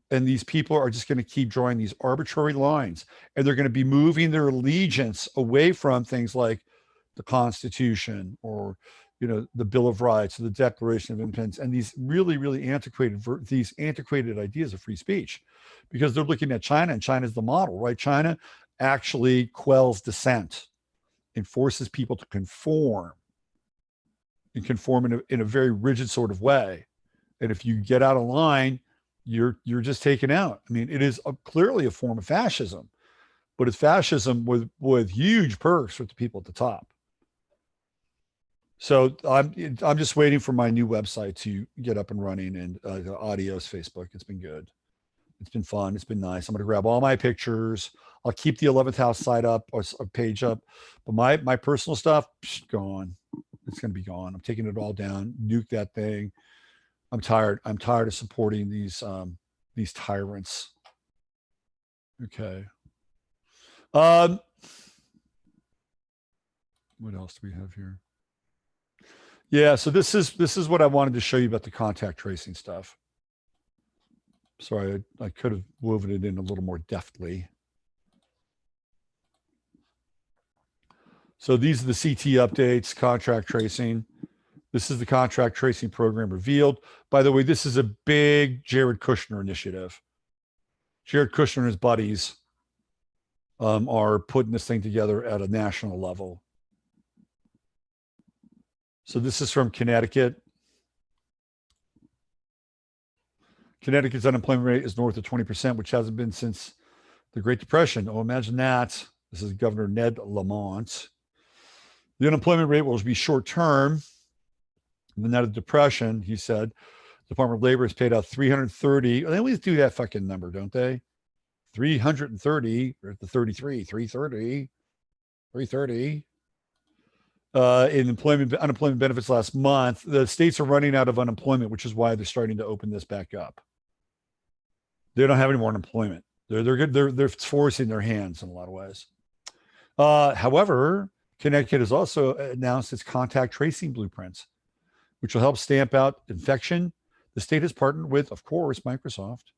And these people are just going to keep drawing these arbitrary lines, and they're going to be moving their allegiance away from things like the Constitution or, the Bill of Rights or the Declaration of Independence, and these really, really antiquated ideas of free speech, because they're looking at China, and China's the model, right? China actually quells dissent and forces people to conform in a very rigid sort of way. And if you get out of line, you're just taken out. I mean, it is clearly a form of fascism, but it's fascism with huge perks for the people at the top. So I'm just waiting for my new website to get up and running, and Audio's Facebook. It's been good. It's been fun. It's been nice. I'm going to grab all my pictures. I'll keep the 11th house site up, or a page up, but my personal stuff, gone. It's going to be gone. I'm taking it all down. Nuke that thing. I'm tired. I'm tired of supporting these tyrants. Okay. What else do we have here? Yeah, so this is what I wanted to show you about the contact tracing stuff. Sorry, I could have woven it in a little more deftly. So these are the CT updates, contract tracing. This is the contract tracing program revealed. By the way, this is a big Jared Kushner initiative. Jared Kushner and his buddies are putting this thing together at a national level. So this is from Connecticut. Connecticut's unemployment rate is north of 20%, which hasn't been since the Great Depression. Oh, imagine that. This is Governor Ned Lamont. The unemployment rate will be short term. And then out of depression, he said, the Department of Labor has paid out 330. They always do that fucking number, don't they? 330 or the 33, 330, 330. In unemployment benefits last month. The states are running out of unemployment, which is why they're starting to open this back up. They don't have any more unemployment. They're good. They're forcing their hands in a lot of ways. However, Connecticut has also announced its contact tracing blueprints, which will help stamp out infection. The state has partnered with, of course, Microsoft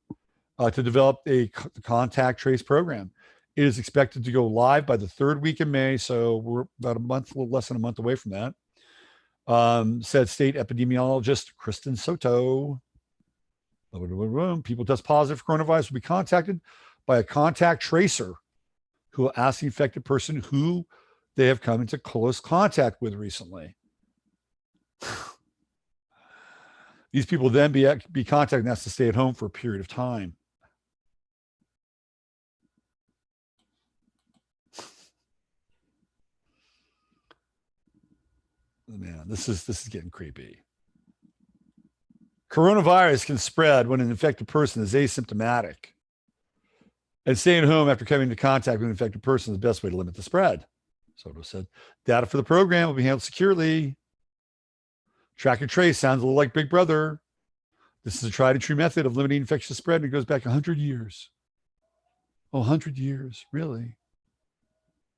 to develop a contact trace program. It is expected to go live by the third week in May, so we're about a little less than a month away from that. Said state epidemiologist Kristen Soto. People test positive for coronavirus will be contacted by a contact tracer who will ask the infected person who they have come into close contact with recently. These people then be contacted and asked to stay at home for a period of time. Man, this is getting creepy. Coronavirus can spread when an infected person is asymptomatic. And staying home after coming into contact with an infected person is the best way to limit the spread. Soto said, data for the program will be handled securely. Track and trace sounds a little like Big Brother. This is a tried and true method of limiting infectious spread, and it goes back 100 years. Oh, 100 years, really?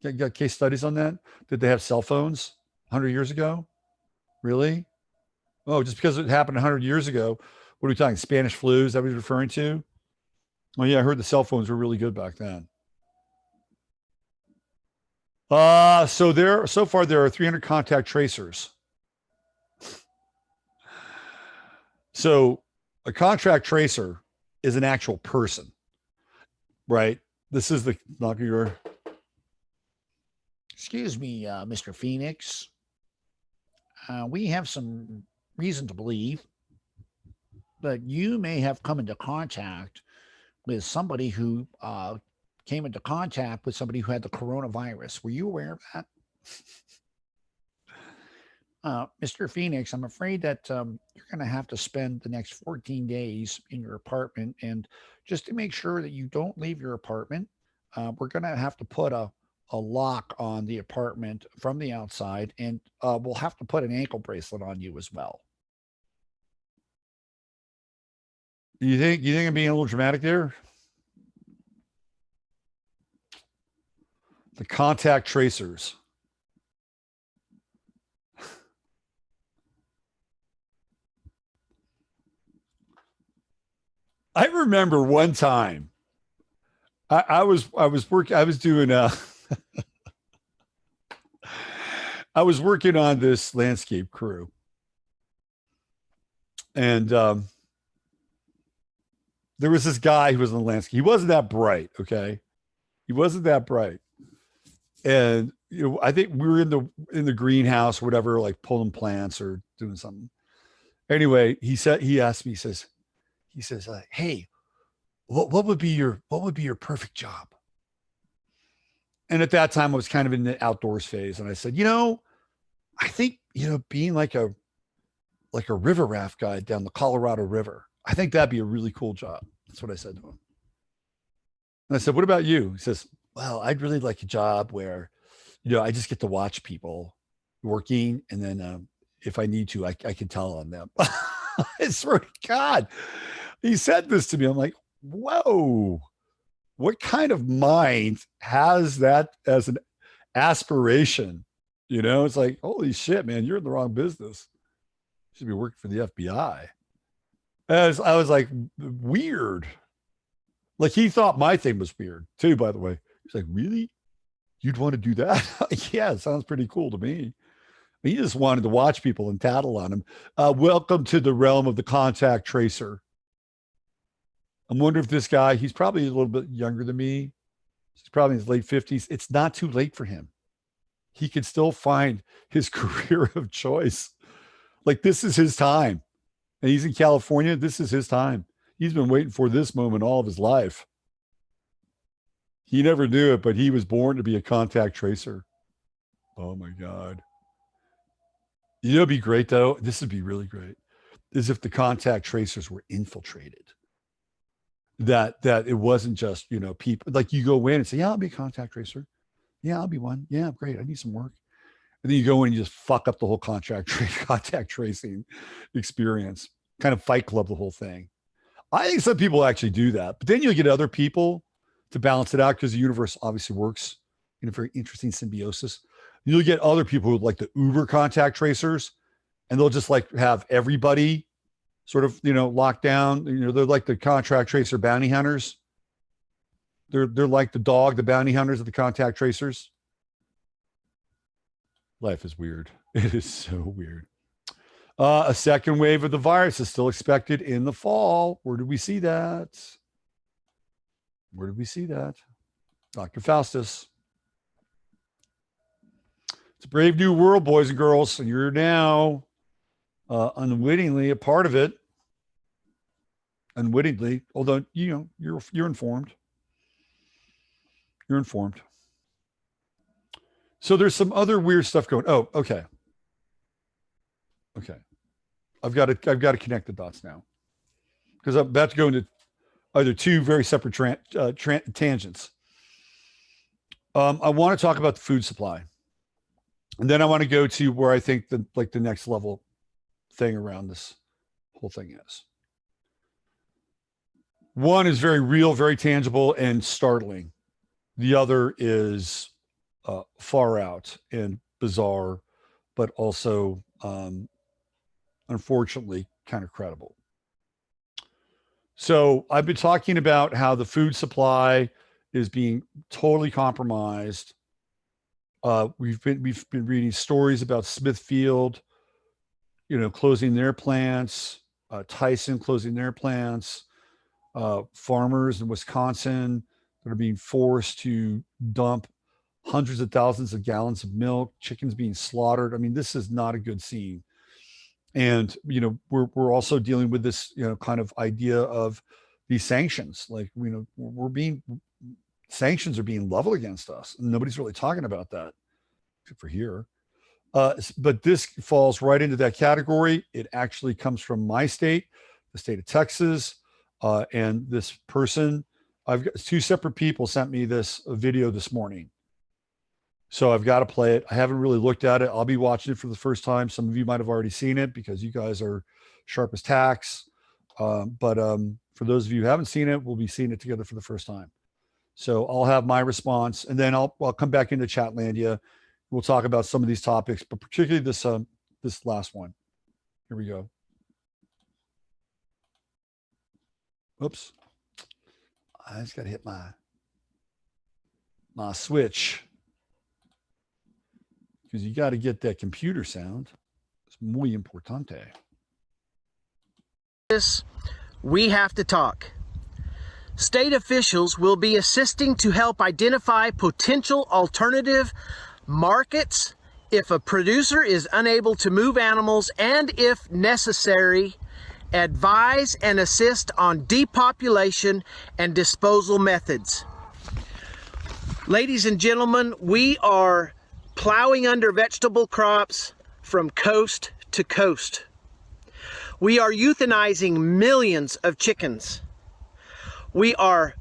Got case studies on that? Did they have cell phones 100 years ago? Really? Oh, just because it happened 100 years ago. What are we talking? Spanish flu? Is that what you're referring to? Oh, yeah, I heard the cell phones were really good back then. So far there are 300 contact tracers. So a contact tracer is an actual person, right? This is the knock your. Excuse me, Mr. Phoenix. We have some reason to believe that you may have come into contact with somebody who came into contact with somebody who had the coronavirus. Were you aware of that? Mr. Phoenix, I'm afraid that you're going to have to spend the next 14 days in your apartment. And just to make sure that you don't leave your apartment, we're going to have to put a lock on the apartment from the outside, and we'll have to put an ankle bracelet on you as well. You think I'm being a little dramatic there? The contact tracers. I remember one time I was doing I was working on this landscape crew, and there was this guy who was in the landscape. He wasn't that bright, okay? He wasn't that bright. And I think we were in the greenhouse or whatever, like pulling plants or doing something. Anyway, he asked me, he says, hey, what would be your perfect job? And at that time I was kind of in the outdoors phase. And I said, I think, being like a river raft guide down the Colorado River, I think that'd be a really cool job. That's what I said to him. And I said, what about you? He says, well, I'd really like a job where, I just get to watch people working. And then if I need to, I can tell on them. I swear to God, he said this to me. I'm like, whoa, what kind of mind has that as an aspiration? It's like, holy shit, man, you're in the wrong business. You should be working for the FBI. I was like, weird. Like, he thought my thing was weird too, by the way. He's like, really? You'd want to do that? Yeah, it sounds pretty cool to me. He just wanted to watch people and tattle on them. Welcome to the realm of the contact tracer. I'm wondering if this guy, he's probably a little bit younger than me. He's probably in his late 50s. It's not too late for him. He could still find his career of choice Like this is his time. And he's in California. This is his time. He's been waiting for this moment all of his life. He never knew it, but he was born to be a contact tracer. Oh my God. You know, it'd be great though. This would be really great. Is if the contact tracers were infiltrated. That it wasn't just, you know, people like you go in and say, yeah, I'll be a contact tracer. Yeah, I'll be one. Yeah, great. I need some work. And then you go in and you just fuck up the whole contact tracing experience. Kind of Fight Club the whole thing. I think some people actually do that, but then you'll get other people to balance it out because the universe obviously works in a very interesting symbiosis. You'll get other people who like the Uber contact tracers, and they'll just like have everybody sort of, you know, locked down. You know, they're like the contact tracer bounty hunters. They're like the dog, the bounty hunters of the contact tracers. Life is weird. It is so weird. A second wave of the virus is still expected in the fall. Where did we see that? Where did we see that? Dr. Faustus. It's a brave new world, boys and girls, and you're now unwittingly a part of it. Unwittingly, although you know you're informed. You're informed. So there's some other weird stuff going. Oh, okay. Okay. I've got to connect the dots now because I'm about to go into either two very separate tangents. I want to talk about the food supply, and then I want to go to where I think the next level thing around this whole thing is. One is very real, very tangible, and startling. The other is far out and bizarre, but also, unfortunately, kind of credible. So I've been talking about how the food supply is being totally compromised. We've been reading stories about Smithfield, you know, closing their plants, Tyson closing their plants, farmers in Wisconsin that are being forced to dump hundreds of thousands of gallons of milk, chickens being slaughtered. I mean, this is not a good scene. And, you know, we're also dealing with this, you know, kind of idea of these sanctions. Like, you know, sanctions are being leveled against us. And nobody's really talking about that, except for here. But this falls right into that category. It actually comes from my state, the state of Texas. And this person, I've got two separate people sent me this video this morning. So I've got to play it. I haven't really looked at it. I'll be watching it for the first time. Some of you might have already seen it because you guys are sharp as tacks. But for those of you who haven't seen it, we'll be seeing it together for the first time. So I'll have my response, and then I'll come back into Chatlandia. We'll talk about some of these topics, but particularly this last one. Here we go. Oops. I just got to hit my switch. Because you got to get that computer sound. It's muy importante. We have to talk. State officials will be assisting to help identify potential alternative markets if a producer is unable to move animals, and if necessary, advise and assist on depopulation and disposal methods. Ladies and gentlemen, we are plowing under vegetable crops from coast to coast. We are euthanizing millions of chickens. We are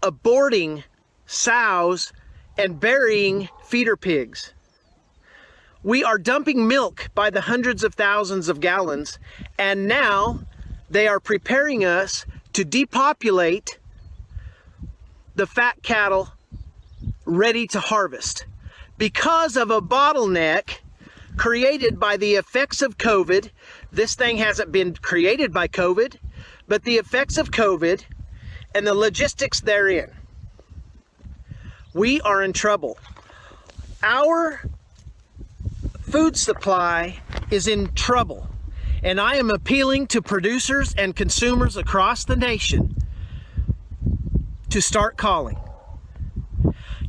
aborting sows and burying feeder pigs. We are dumping milk by the hundreds of thousands of gallons, and now they are preparing us to depopulate the fat cattle ready to harvest because of a bottleneck created by the effects of COVID. This thing hasn't been created by COVID, but the effects of COVID and the logistics therein. We are in trouble. Our food supply is in trouble, and I am appealing to producers and consumers across the nation to start calling.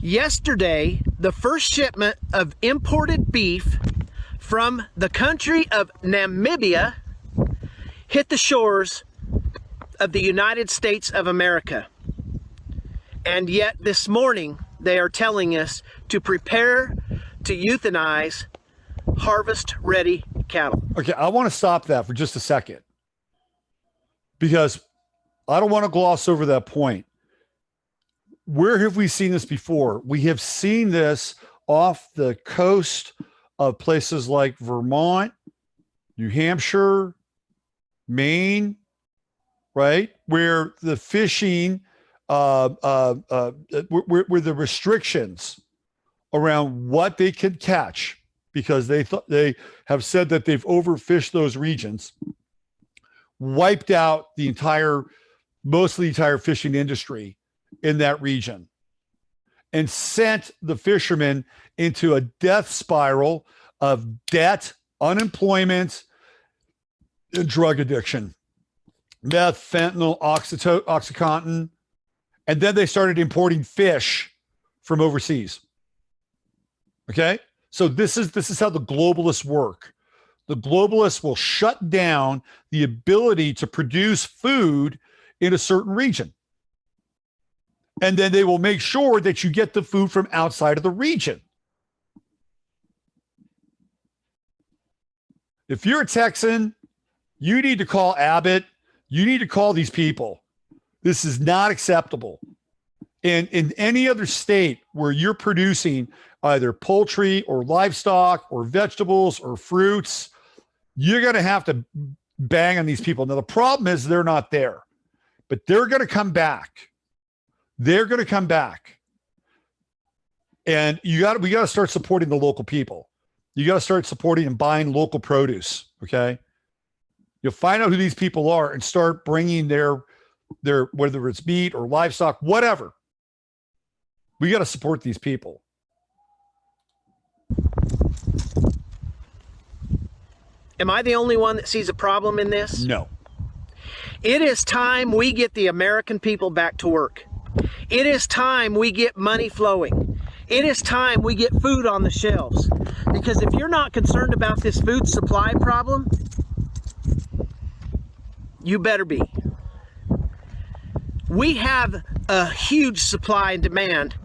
Yesterday, the first shipment of imported beef from the country of Namibia hit the shores of the United States of America. And yet this morning they are telling us to prepare to euthanize harvest-ready cattle. Okay, I want to stop that for just a second because I don't want to gloss over that point. Where have we seen this before? We have seen this off the coast of places like Vermont, New Hampshire, Maine, right? Where the fishing, where the restrictions around what they could catch, because they have said that they've overfished those regions, wiped out most of the entire fishing industry in that region, and sent the fishermen into a death spiral of debt, unemployment, and drug addiction. Meth, fentanyl, Oxycontin. And then they started importing fish from overseas. Okay? So this is how the globalists work. The globalists will shut down the ability to produce food in a certain region. And then they will make sure that you get the food from outside of the region. If you're a Texan, you need to call Abbott. You need to call these people. This is not acceptable. And in any other state where you're producing either poultry or livestock or vegetables or fruits, you're going to have to bang on these people. Now, the problem is they're not there, but they're going to come back. They're going to come back. And we got to start supporting the local people. You got to start supporting and buying local produce. Okay. You'll find out who these people are and start bringing their, whether it's meat or livestock, whatever. We got to support these people. Am I the only one that sees a problem in this? No. It is time we get the American people back to work. It is time we get money flowing. It is time we get food on the shelves. Because if you're not concerned about this food supply problem, you better be. We have a huge supply and demand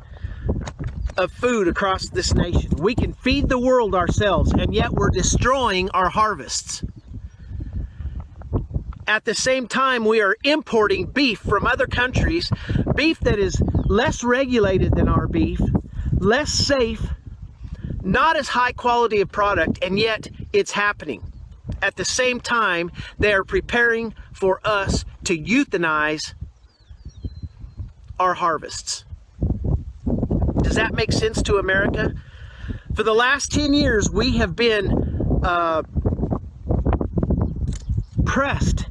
of food across this nation. We can feed the world ourselves, and yet we're destroying our harvests. At the same time, we are importing beef from other countries, beef that is less regulated than our beef, less safe, not as high quality of product, and yet it's happening. At the same time, they are preparing for us to euthanize our harvests. Does that make sense to America? For the last 10 years, we have been pressed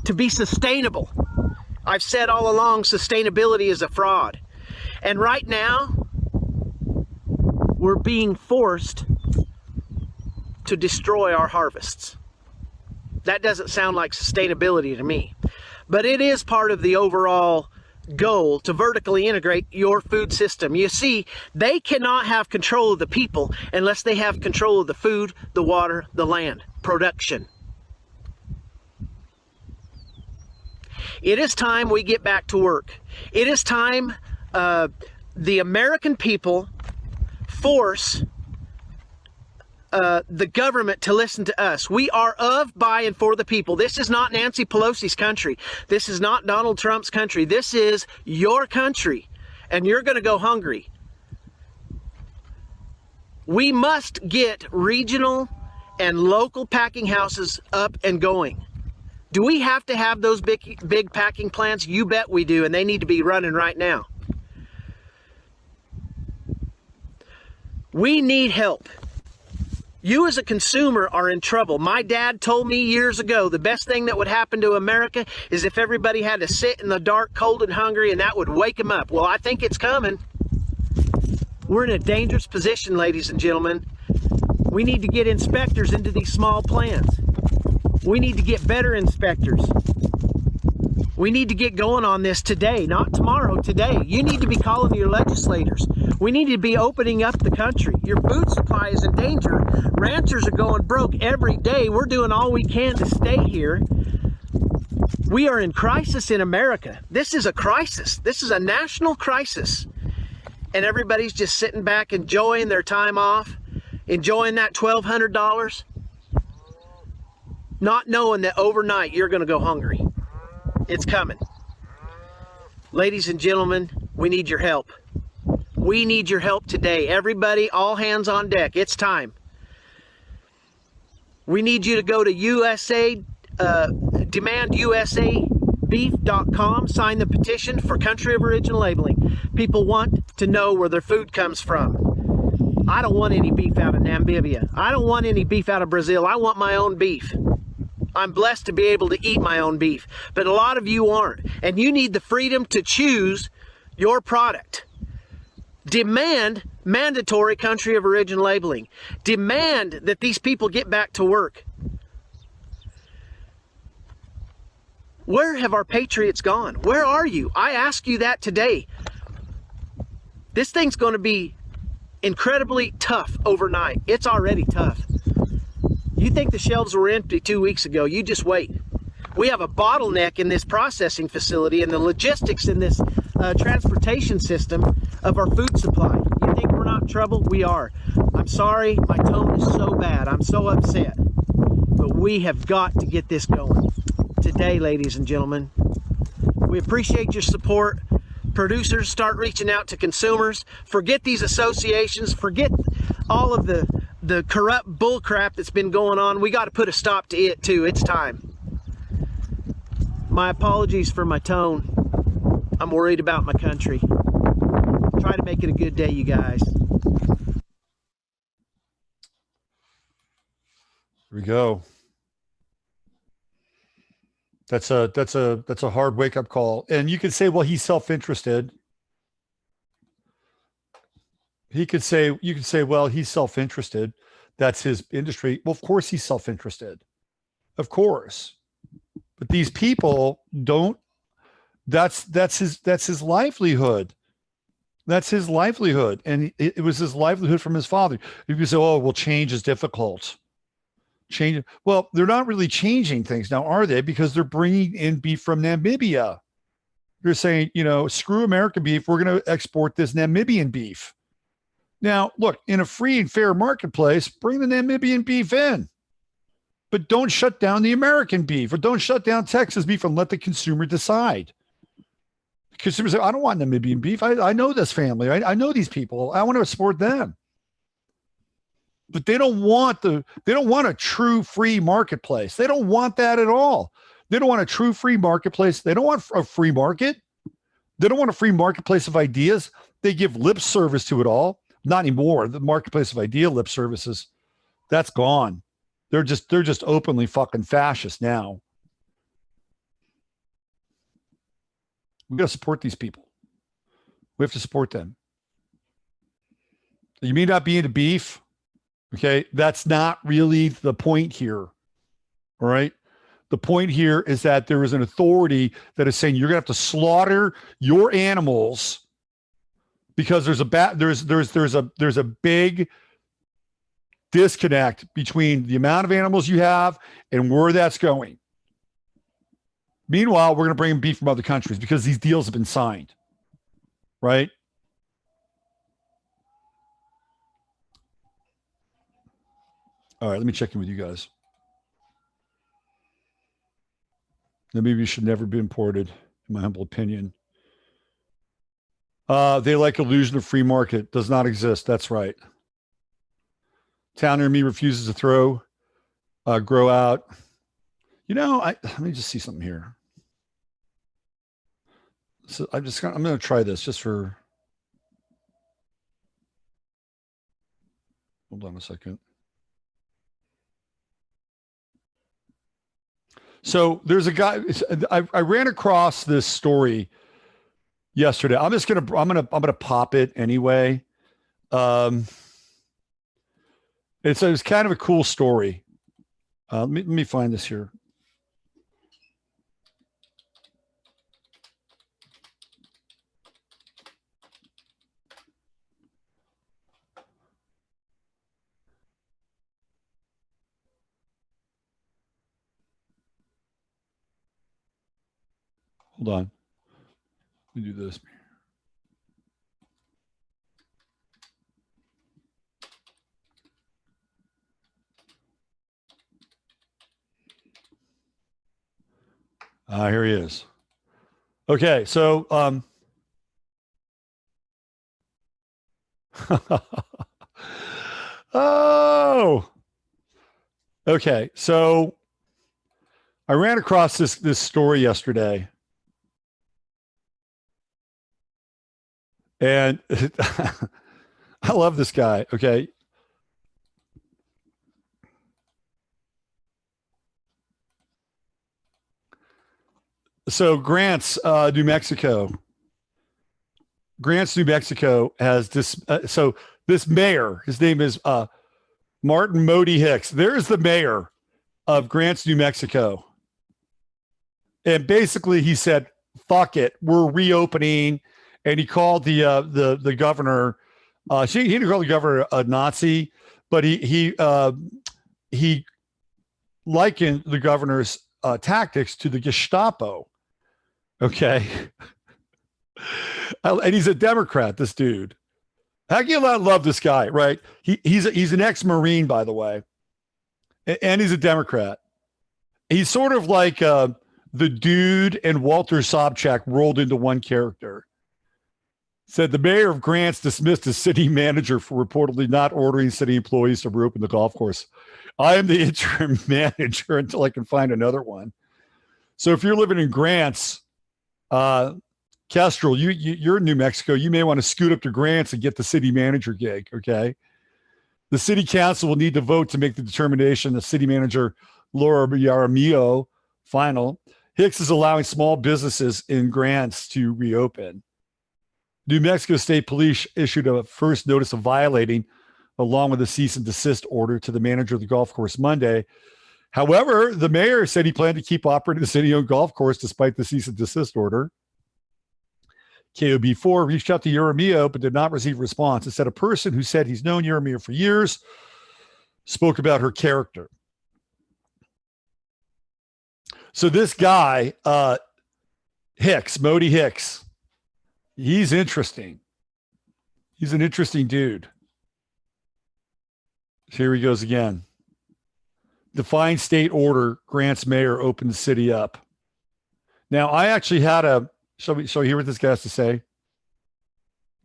to be sustainable. I've said all along, sustainability is a fraud. And right now, we're being forced to destroy our harvests. That doesn't sound like sustainability to me. But it is part of the overall goal to vertically integrate your food system. You see, they cannot have control of the people unless they have control of the food, the water, the land, production. It is time we get back to work. It is time the American people force the government to listen to us. We are of, by, and for the people. This is not Nancy Pelosi's country. This is not Donald Trump's country. This is your country, and you're going to go hungry. We must get regional and local packing houses up and going. Do we have to have those big packing plants? You bet we do, and they need to be running right now. We need help. You as a consumer are in trouble. My dad told me years ago the best thing that would happen to America is if everybody had to sit in the dark, cold, and hungry, and that would wake them up. Well, I think it's coming. We're in a dangerous position, ladies and gentlemen. We need to get inspectors into these small plants. We need to get better inspectors. We need to get going on this today, not tomorrow, today. You need to be calling your legislators. We need to be opening up the country. Your food supply is in danger. Ranchers are going broke every day. We're doing all we can to stay here. We are in crisis in America. This is a crisis. This is a national crisis. And everybody's just sitting back enjoying their time off, enjoying that $1,200, not knowing that overnight you're going to go hungry. It's coming. Ladies and gentlemen, we need your help. We need your help today. Everybody, all hands on deck. It's time. We need you to go to demandUSAbeef.com, sign the petition for country of origin labeling. People want to know where their food comes from. I don't want any beef out of Namibia. I don't want any beef out of Brazil. I want my own beef. I'm blessed to be able to eat my own beef, but a lot of you aren't, and you need the freedom to choose your product. Demand mandatory country of origin labeling. Demand that these people get back to work. Where have our patriots gone? Where are you? I ask you that today. This thing's going to be incredibly tough overnight. It's already tough. You think the shelves were empty 2 weeks ago, you just wait. We have a bottleneck in this processing facility and the logistics in this transportation system of our food supply. You think we're not in trouble? We are. I'm sorry, my tone is so bad. I'm so upset. But we have got to get this going today, ladies and gentlemen. We appreciate your support. Producers, start reaching out to consumers. Forget these associations. Forget all of the corrupt bull crap that's been going on. We got to put a stop to it too. It's time. My apologies for my tone. I'm worried about my country. Try to make it a good day, you guys. Here we go. That's a hard wake-up call. And you could say, well, he's self-interested. You could say, well, he's self-interested. That's his industry. Well, of course he's self-interested. Of course. But these people don't, that's his livelihood. That's his livelihood. And it was his livelihood from his father. You could say, oh, well, change is difficult. Change. Well, they're not really changing things now, are they? Because they're bringing in beef from Namibia. They're saying, screw American beef. We're going to export this Namibian beef. Now, look, in a free and fair marketplace, bring the Namibian beef in. But don't shut down the American beef, or don't shut down Texas beef and let the consumer decide. Consumers say, I don't want Namibian beef. I know this family. I know these people. I want to support them. But they don't want a true free marketplace. They don't want that at all. They don't want a true free marketplace. They don't want a free market. They don't want a free marketplace of ideas. They give lip service to it all. Not anymore. The marketplace of idea lip services, that's gone. They're just openly fucking fascist now. We got to support these people. We have to support them. You may not be into beef. Okay. That's not really the point here. All right. The point here is that there is an authority that is saying you're going to have to slaughter your animals because there's a big disconnect between the amount of animals you have and where that's going. Meanwhile, we're going to bring in beef from other countries because these deals have been signed, right? All right, let me check in with you guys. Namibia should never be imported, in my humble opinion. They like illusion of free market. Does not exist. That's right. Town near me refuses to grow out. Let me just see something here. So I'm going to try this just for, hold on a second. So there's a guy, I ran across this story yesterday. I'm going to pop it anyway. It was kind of a cool story. Let me find this here. Hold on. Let me do this. Here he is. Okay, so oh, okay. So I ran across this story yesterday, and I love this guy. Okay. So Grants, New Mexico. Grants, New Mexico has this. So this mayor, his name is Martin Modi Hicks. There's the mayor of Grants, New Mexico. And basically he said, fuck it, we're reopening. And he called the governor, he didn't call the governor a Nazi, but he likened the governor's tactics to the Gestapo. Okay. And he's a Democrat, this dude. How can you not love this guy, right? He's an ex-Marine, by the way. And he's a Democrat. He's sort of like the dude and Walter Sobchak rolled into one character. Said the mayor of Grants dismissed his city manager for reportedly not ordering city employees to reopen the golf course. I am the interim manager until I can find another one. So if you're living in Grants, Kestrel, you're in New Mexico. You may want to scoot up to Grants and get the city manager gig. Okay. The city council will need to vote to make the determination. The city manager, Laura Yaramillo, final. Hicks is allowing small businesses in Grants to reopen. New Mexico State Police issued a first notice of violating, along with a cease and desist order to the manager of the golf course Monday. However, the mayor said he planned to keep operating the city-owned golf course despite the cease and desist order. KOB4 reached out to Yaramillo but did not receive a response. Instead, a person who said he's known Yaramillo for years spoke about her character. So this guy, Hicks, Modi Hicks, he's interesting. He's an interesting dude. Here he goes again. Defying state order, Grants mayor opened the city up. Now, I actually had shall we hear what this guy has to say?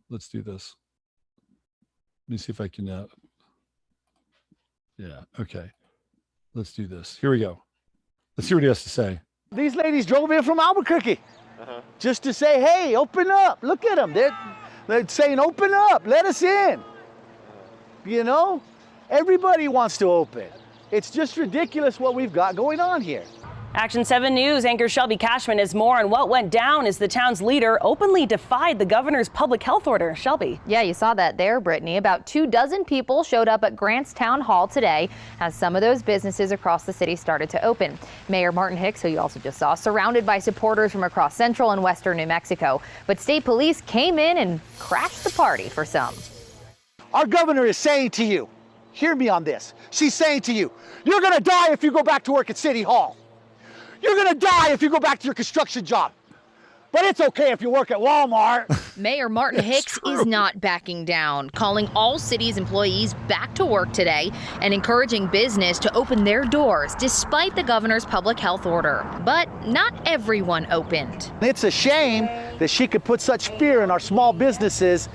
Let's do this. Let me see if I can, yeah, okay. Let's do this. Here we go. Let's see what he has to say. These ladies drove in from Albuquerque just to say, hey, open up. Look at them. They're saying, open up. Let us in. You know, everybody wants to open. It's just ridiculous what we've got going on here. Action 7 News anchor Shelby Cashman has more on what went down as the town's leader openly defied the governor's public health order. Shelby. Yeah, you saw that there, Brittany. About 24 people showed up at Grants Town Hall today as some of those businesses across the city started to open. Mayor Martin Hicks, who you also just saw, surrounded by supporters from across central and western New Mexico. But state police came in and crashed the party for some. Our governor is saying to you, hear me on this. She's saying to you, you're going to die if you go back to work at City Hall. You're going to die if you go back to your construction job. But it's okay if you work at Walmart. Mayor Martin Hicks is not backing down, calling all city's employees back to work today and encouraging business to open their doors despite the governor's public health order. But not everyone opened. It's a shame that she could put such fear in our small businesses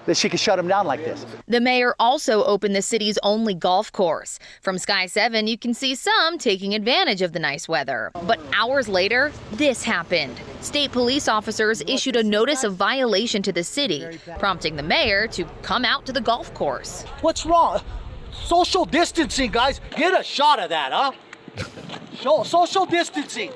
that she could shut them down like this. The mayor also opened the city's only golf course. From Sky 7, you can see some taking advantage of the nice weather. But hours later, this happened. State police officers issued a notice of violation to the city, prompting the mayor to come out to the golf course. What's wrong? Social distancing, guys. Get a shot of that, huh? Social distancing.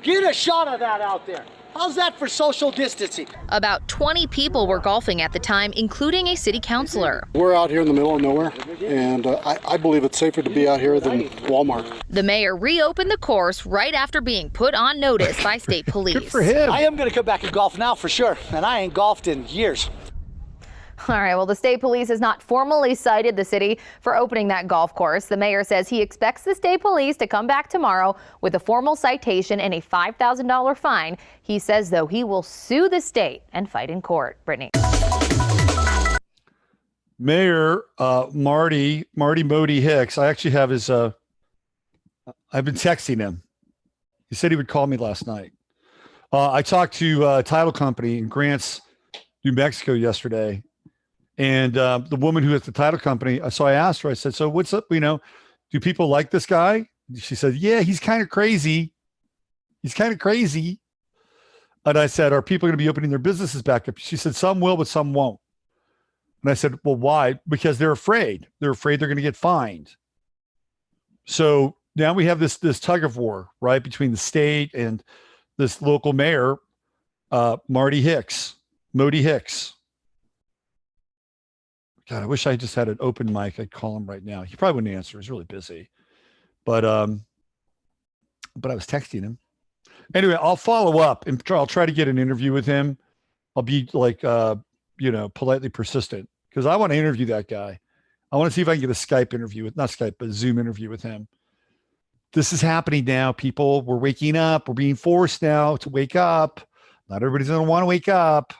Get a shot of that out there. How's that for social distancing? About 20 people were golfing at the time, including a city councilor. We're out here in the middle of nowhere, and I believe it's safer to be out here than Walmart. The mayor reopened the course right after being put on notice by state police. Good for him. I am going to come back and golf now for sure, and I ain't golfed in years. All right, well, the state police has not formally cited the city for opening that golf course. The mayor says he expects the state police to come back tomorrow with a formal citation and a $5,000 fine. He says, though, he will sue the state and fight in court. Brittany. Mayor Marty Modi Hicks. I actually have his. I've been texting him. He said he would call me last night. I talked to title company in Grants, New Mexico yesterday, and the woman who has the title company. So I asked her. I said, "So what's up? Do people like this guy?" She said, "Yeah, he's kind of crazy. He's kind of crazy." And I said, "Are people going to be opening their businesses back up?" She said, "Some will, but some won't." And I said, "Well, why?" Because they're afraid. They're afraid they're going to get fined. So now we have this tug of war, right, between the state and this local mayor, Modi Hicks. God, I wish I just had an open mic. I'd call him right now. He probably wouldn't answer. He's really busy. But I was texting him. Anyway, I'll follow up and I'll try to get an interview with him. I'll be like, politely persistent because I want to interview that guy. I want to see if I can get a Skype interview not Skype, but a Zoom interview with him. This is happening now, people. We're waking up. We're being forced now to wake up. Not everybody's going to want to wake up,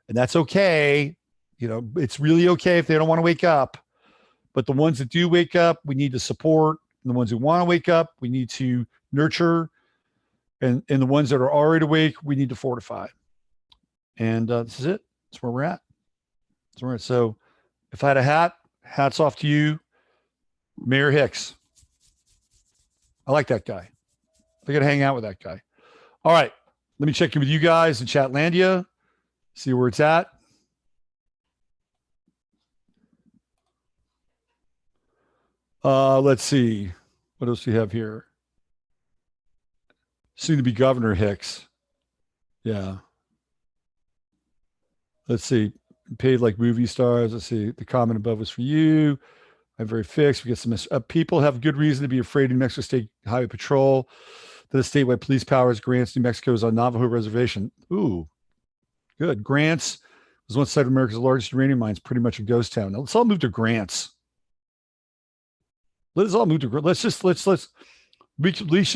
and that's okay. It's really okay if they don't want to wake up. But the ones that do wake up, we need to support. And the ones who want to wake up, we need to nurture. And the ones that are already awake, we need to fortify. And this is it. That's where we're at. So if I had a hat, hats off to you, Mayor Hicks. I like that guy. I got to hang out with that guy. All right. Let me check in with you guys in Chatlandia, see where it's at. Let's see. What else do we have here? Soon to be Governor Hicks. Yeah. Let's see. Paid like movie stars. Let's see. The comment above was for you. I'm very fixed. We get some people have good reason to be afraid of New Mexico State Highway Patrol. The statewide police powers grants New Mexico's on Navajo reservation. Ooh, good. Grants was once site of America's largest uranium mines, pretty much a ghost town. Now, let's all move to Grants. Let's all move to. We should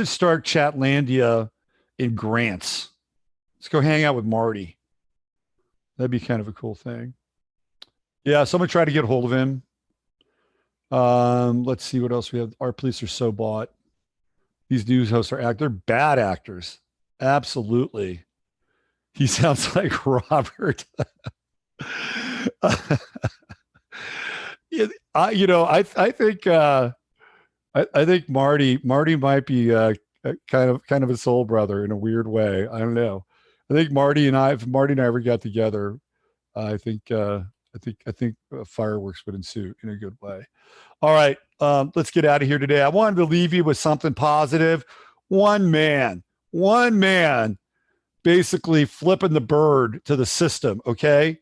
start Chatlandia in Grants. Let's go hang out with Marty. That'd be kind of a cool thing. Yeah, someone tried to get a hold of him. Let's see what else we have. Our police are so bought. These news hosts they're bad actors. Absolutely. He sounds like Robert. I think Marty might be kind of a soul brother in a weird way. I don't know. I think Marty and I, if Marty and I ever got together, I think fireworks would ensue in a good way. All right, let's get out of here today. I wanted to leave you with something positive. One man basically flipping the bird to the system, okay?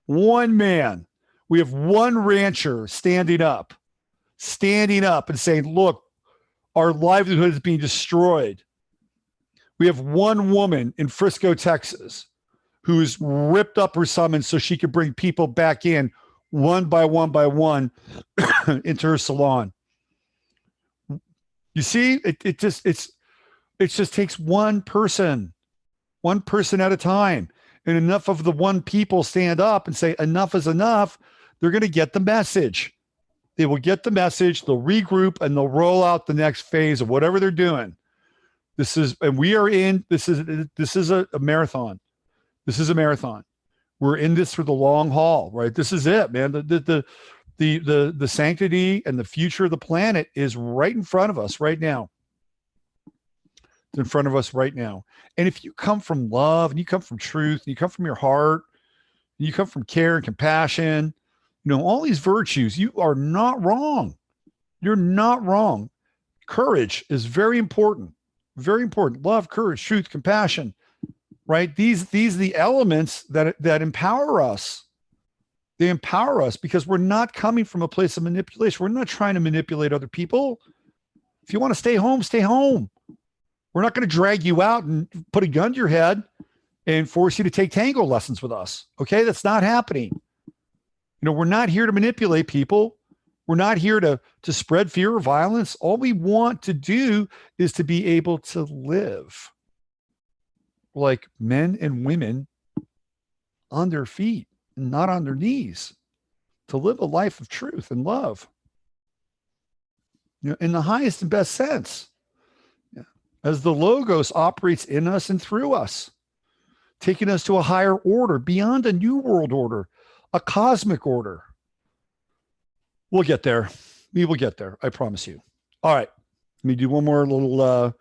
One man. We have one rancher standing up and saying, look, our livelihood is being destroyed. We have one woman in Frisco, Texas, who's ripped up her summons so she could bring people back in one by one into her salon. You see, it just takes one person at a time. And enough of the one people stand up and say enough is enough. They're going to get the message. They will get the message. They'll regroup and they'll roll out the next phase of whatever they're doing. This is a marathon. This is a marathon. We're in this for the long haul, right? This is it, man. The sanctity and the future of the planet is right in front of us right now. It's in front of us right now. And if you come from love and you come from truth and you come from your heart and you come from care and compassion, all these virtues, you are not wrong. You're not wrong. Courage is very important. Very important. Love, courage, truth, compassion, right? These are the elements that empower us. They empower us because we're not coming from a place of manipulation. We're not trying to manipulate other people. If you want to stay home, stay home. We're not going to drag you out and put a gun to your head and force you to take tango lessons with us. Okay. That's not happening. we're not here to manipulate people. We're not here to spread fear or violence. All we want to do is to be able to live like men and women on their feet and not on their knees, to live a life of truth and love, in the highest and best sense. Yeah. As the Logos operates in us and through us, taking us to a higher order, beyond a new world order, a cosmic order. We'll get there. We will get there. I promise you. All right. Let me do one more little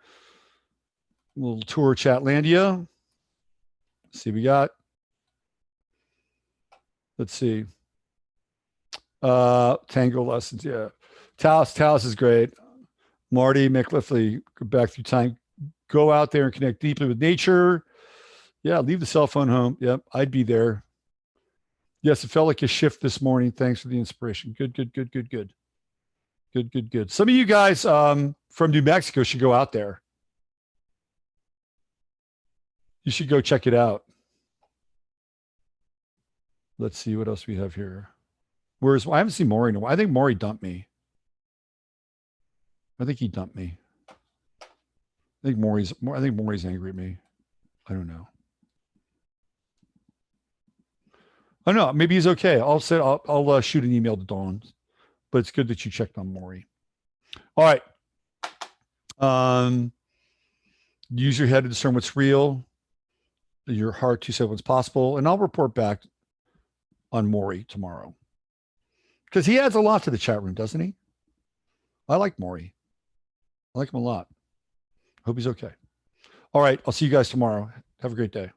tour of Chatlandia. Let's see what we got. Let's see. Tango lessons. Yeah. Taos is great. Marty McLifley, go back through time. Go out there and connect deeply with nature. Yeah. Leave the cell phone home. Yep. I'd be there. Yes. It felt like a shift this morning. Thanks for the inspiration. Good. Some of you guys from New Mexico should go out there. You should go check it out. Let's see what else we have here. I haven't seen Maury in a while. I think Maury dumped me. I think he dumped me. I think Maury's angry at me. I don't know. I don't know. Maybe he's okay. I'll shoot an email to Dawn, but it's good that you checked on Maury. All right. Use your head to discern what's real, your heart to say what's possible, and I'll report back on Maury tomorrow, because he adds a lot to the chat room, doesn't he? I like Maury. I like him a lot. Hope he's okay. All right. I'll see you guys tomorrow. Have a great day.